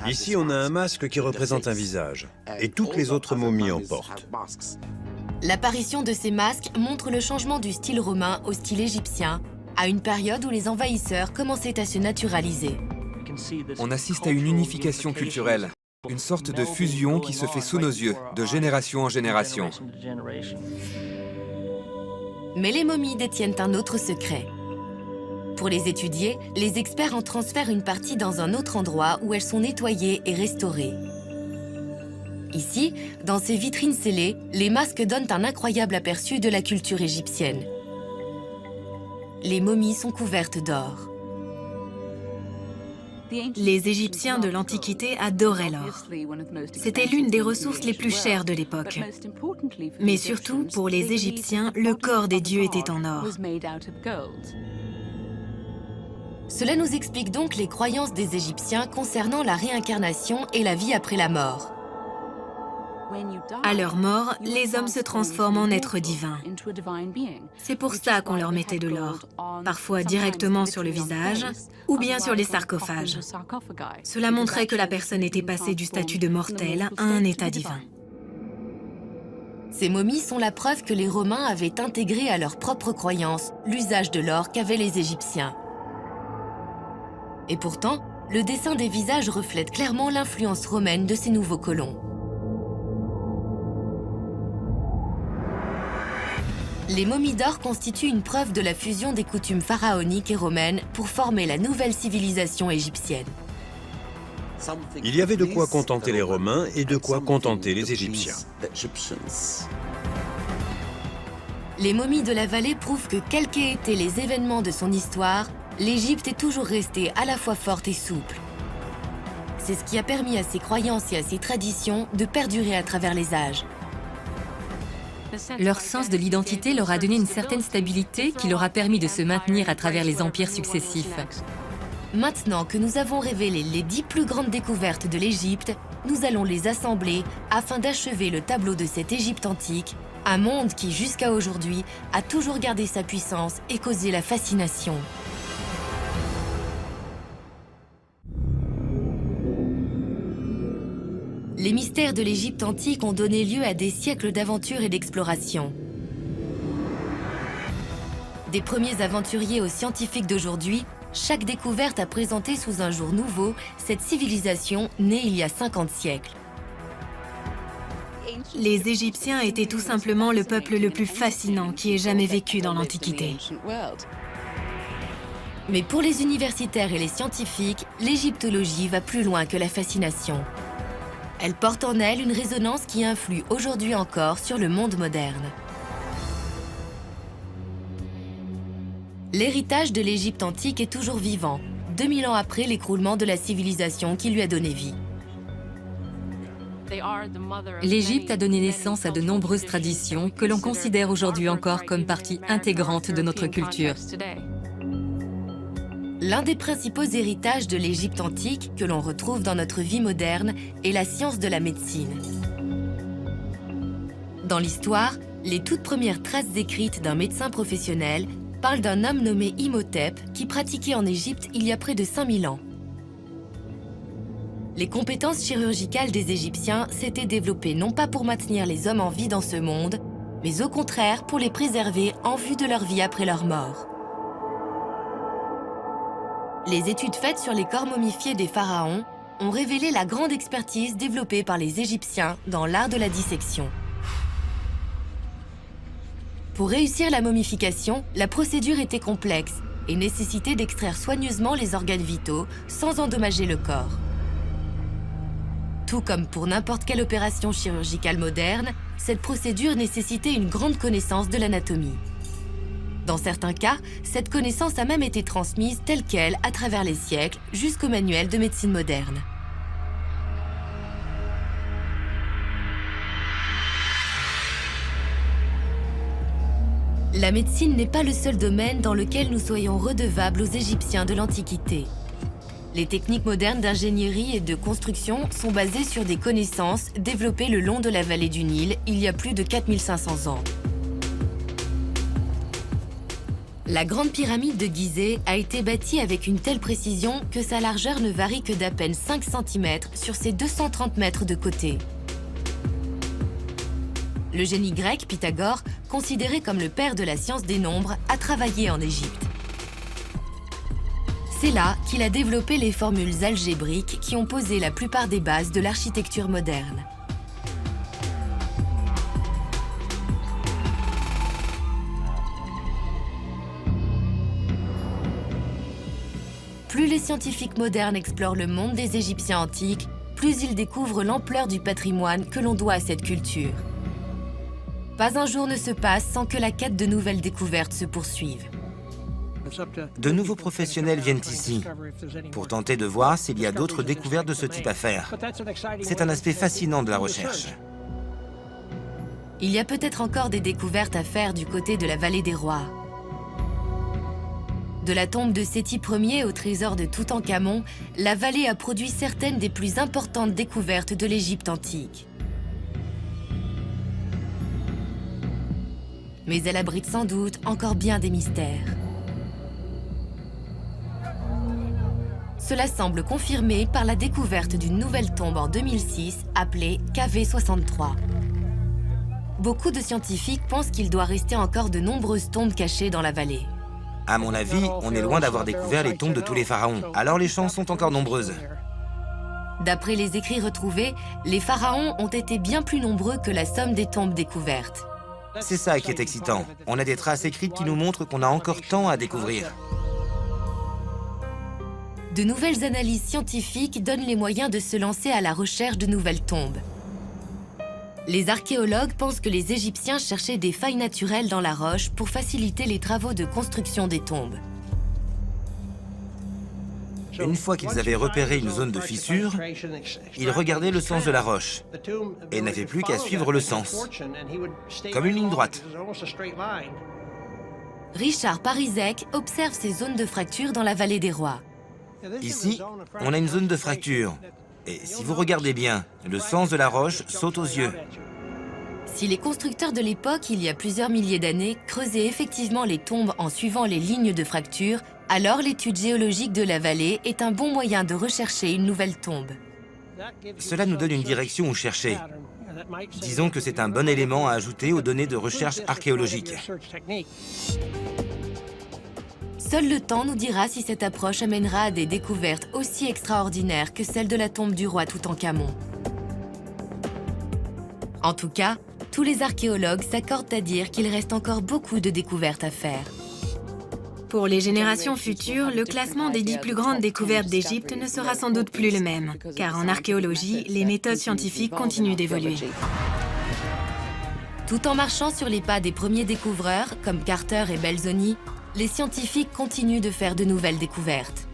Ici, on a un masque qui représente un visage, et toutes les autres momies en portent. L'apparition de ces masques montre le changement du style romain au style égyptien, à une période où les envahisseurs commençaient à se naturaliser. On assiste à une unification culturelle, une sorte de fusion qui se fait sous nos yeux, de génération en génération. Mais les momies détiennent un autre secret. Pour les étudier, les experts en transfèrent une partie dans un autre endroit où elles sont nettoyées et restaurées. Ici, dans ces vitrines scellées, les masques donnent un incroyable aperçu de la culture égyptienne. Les momies sont couvertes d'or. Les Égyptiens de l'Antiquité adoraient l'or. C'était l'une des ressources les plus chères de l'époque. Mais surtout, pour les Égyptiens, le corps des dieux était en or. Cela nous explique donc les croyances des Égyptiens concernant la réincarnation et la vie après la mort. À leur mort, les hommes se transforment en êtres divins. C'est pour ça qu'on leur mettait de l'or, parfois directement sur le visage ou bien sur les sarcophages. Cela montrait que la personne était passée du statut de mortel à un état divin. Ces momies sont la preuve que les Romains avaient intégré à leurs propres croyances l'usage de l'or qu'avaient les Égyptiens. Et pourtant, le dessin des visages reflète clairement l'influence romaine de ces nouveaux colons. Les momies d'or constituent une preuve de la fusion des coutumes pharaoniques et romaines pour former la nouvelle civilisation égyptienne. Il y avait de quoi contenter les Romains et de quoi contenter les Égyptiens. Les momies de la vallée prouvent que, quels qu'aient été les événements de son histoire, l'Égypte est toujours restée à la fois forte et souple. C'est ce qui a permis à ses croyances et à ses traditions de perdurer à travers les âges. Leur sens de l'identité leur a donné une certaine stabilité qui leur a permis de se maintenir à travers les empires successifs. Maintenant que nous avons révélé les 10 plus grandes découvertes de l'Égypte, nous allons les assembler afin d'achever le tableau de cette Égypte antique, un monde qui, jusqu'à aujourd'hui, a toujours gardé sa puissance et causé la fascination. Les mystères de l'Égypte antique ont donné lieu à des siècles d'aventures et d'exploration. Des premiers aventuriers aux scientifiques d'aujourd'hui, chaque découverte a présenté sous un jour nouveau cette civilisation née il y a 50 siècles. Les Égyptiens étaient tout simplement le peuple le plus fascinant qui ait jamais vécu dans l'Antiquité. Mais pour les universitaires et les scientifiques, l'égyptologie va plus loin que la fascination. Elle porte en elle une résonance qui influe aujourd'hui encore sur le monde moderne. L'héritage de l'Égypte antique est toujours vivant, 2000 ans après l'écroulement de la civilisation qui lui a donné vie. L'Égypte a donné naissance à de nombreuses traditions que l'on considère aujourd'hui encore comme partie intégrante de notre culture. L'un des principaux héritages de l'Égypte antique que l'on retrouve dans notre vie moderne est la science de la médecine. Dans l'histoire, les toutes premières traces écrites d'un médecin professionnel parlent d'un homme nommé Imhotep qui pratiquait en Égypte il y a près de 5000 ans. Les compétences chirurgicales des Égyptiens s'étaient développées non pas pour maintenir les hommes en vie dans ce monde, mais au contraire pour les préserver en vue de leur vie après leur mort. Les études faites sur les corps momifiés des pharaons ont révélé la grande expertise développée par les Égyptiens dans l'art de la dissection. Pour réussir la momification, la procédure était complexe et nécessitait d'extraire soigneusement les organes vitaux sans endommager le corps. Tout comme pour n'importe quelle opération chirurgicale moderne, cette procédure nécessitait une grande connaissance de l'anatomie. Dans certains cas, cette connaissance a même été transmise telle qu'elle à travers les siècles jusqu'au manuel de médecine moderne. La médecine n'est pas le seul domaine dans lequel nous soyons redevables aux Égyptiens de l'Antiquité. Les techniques modernes d'ingénierie et de construction sont basées sur des connaissances développées le long de la vallée du Nil il y a plus de 4500 ans. La grande pyramide de Gizeh a été bâtie avec une telle précision que sa largeur ne varie que d'à peine 5 cm sur ses 230 mètres de côté. Le génie grec Pythagore, considéré comme le père de la science des nombres, a travaillé en Égypte. C'est là qu'il a développé les formules algébriques qui ont posé la plupart des bases de l'architecture moderne. Plus les scientifiques modernes explorent le monde des Égyptiens antiques, plus ils découvrent l'ampleur du patrimoine que l'on doit à cette culture. Pas un jour ne se passe sans que la quête de nouvelles découvertes se poursuive. De nouveaux professionnels viennent ici pour tenter de voir s'il y a d'autres découvertes de ce type à faire. C'est un aspect fascinant de la recherche. Il y a peut-être encore des découvertes à faire du côté de la vallée des rois. De la tombe de Séti Ier au trésor de Toutankhamon, la vallée a produit certaines des plus importantes découvertes de l'Égypte antique. Mais elle abrite sans doute encore bien des mystères. Cela semble confirmé par la découverte d'une nouvelle tombe en 2006 appelée KV63. Beaucoup de scientifiques pensent qu'il doit rester encore de nombreuses tombes cachées dans la vallée. À mon avis, on est loin d'avoir découvert les tombes de tous les pharaons. Alors les chances sont encore nombreuses. D'après les écrits retrouvés, les pharaons ont été bien plus nombreux que la somme des tombes découvertes. C'est ça qui est excitant. On a des traces écrites qui nous montrent qu'on a encore tant à découvrir. De nouvelles analyses scientifiques donnent les moyens de se lancer à la recherche de nouvelles tombes. Les archéologues pensent que les Égyptiens cherchaient des failles naturelles dans la roche pour faciliter les travaux de construction des tombes. Une fois qu'ils avaient repéré une zone de fissure, ils regardaient le sens de la roche et n'avaient plus qu'à suivre le sens, comme une ligne droite. Richard Parizek observe ces zones de fracture dans la vallée des rois. Ici, on a une zone de fracture. Et si vous regardez bien, le sens de la roche saute aux yeux. Si les constructeurs de l'époque, il y a plusieurs milliers d'années, creusaient effectivement les tombes en suivant les lignes de fracture, alors l'étude géologique de la vallée est un bon moyen de rechercher une nouvelle tombe. Cela nous donne une direction où chercher. Disons que c'est un bon élément à ajouter aux données de recherche archéologique. Seul le temps nous dira si cette approche amènera à des découvertes aussi extraordinaires que celle de la tombe du roi Toutankhamon. En tout cas, tous les archéologues s'accordent à dire qu'il reste encore beaucoup de découvertes à faire. Pour les générations futures, le classement des 10 plus grandes découvertes d'Égypte ne sera sans doute plus le même, car en archéologie, les méthodes scientifiques continuent d'évoluer. Tout en marchant sur les pas des premiers découvreurs, comme Carter et Belzoni, les scientifiques continuent de faire de nouvelles découvertes.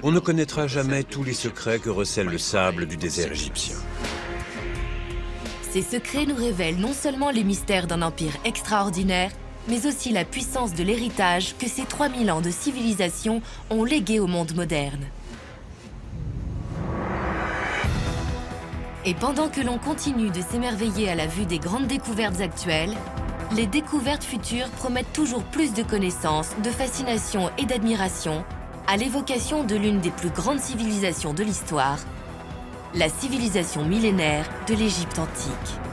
On ne connaîtra jamais tous les secrets que recèle le sable du désert égyptien. Ces secrets nous révèlent non seulement les mystères d'un empire extraordinaire, mais aussi la puissance de l'héritage que ces 3000 ans de civilisation ont légué au monde moderne. Et pendant que l'on continue de s'émerveiller à la vue des grandes découvertes actuelles, les découvertes futures promettent toujours plus de connaissances, de fascination et d'admiration à l'évocation de l'une des plus grandes civilisations de l'histoire, la civilisation millénaire de l'Égypte antique.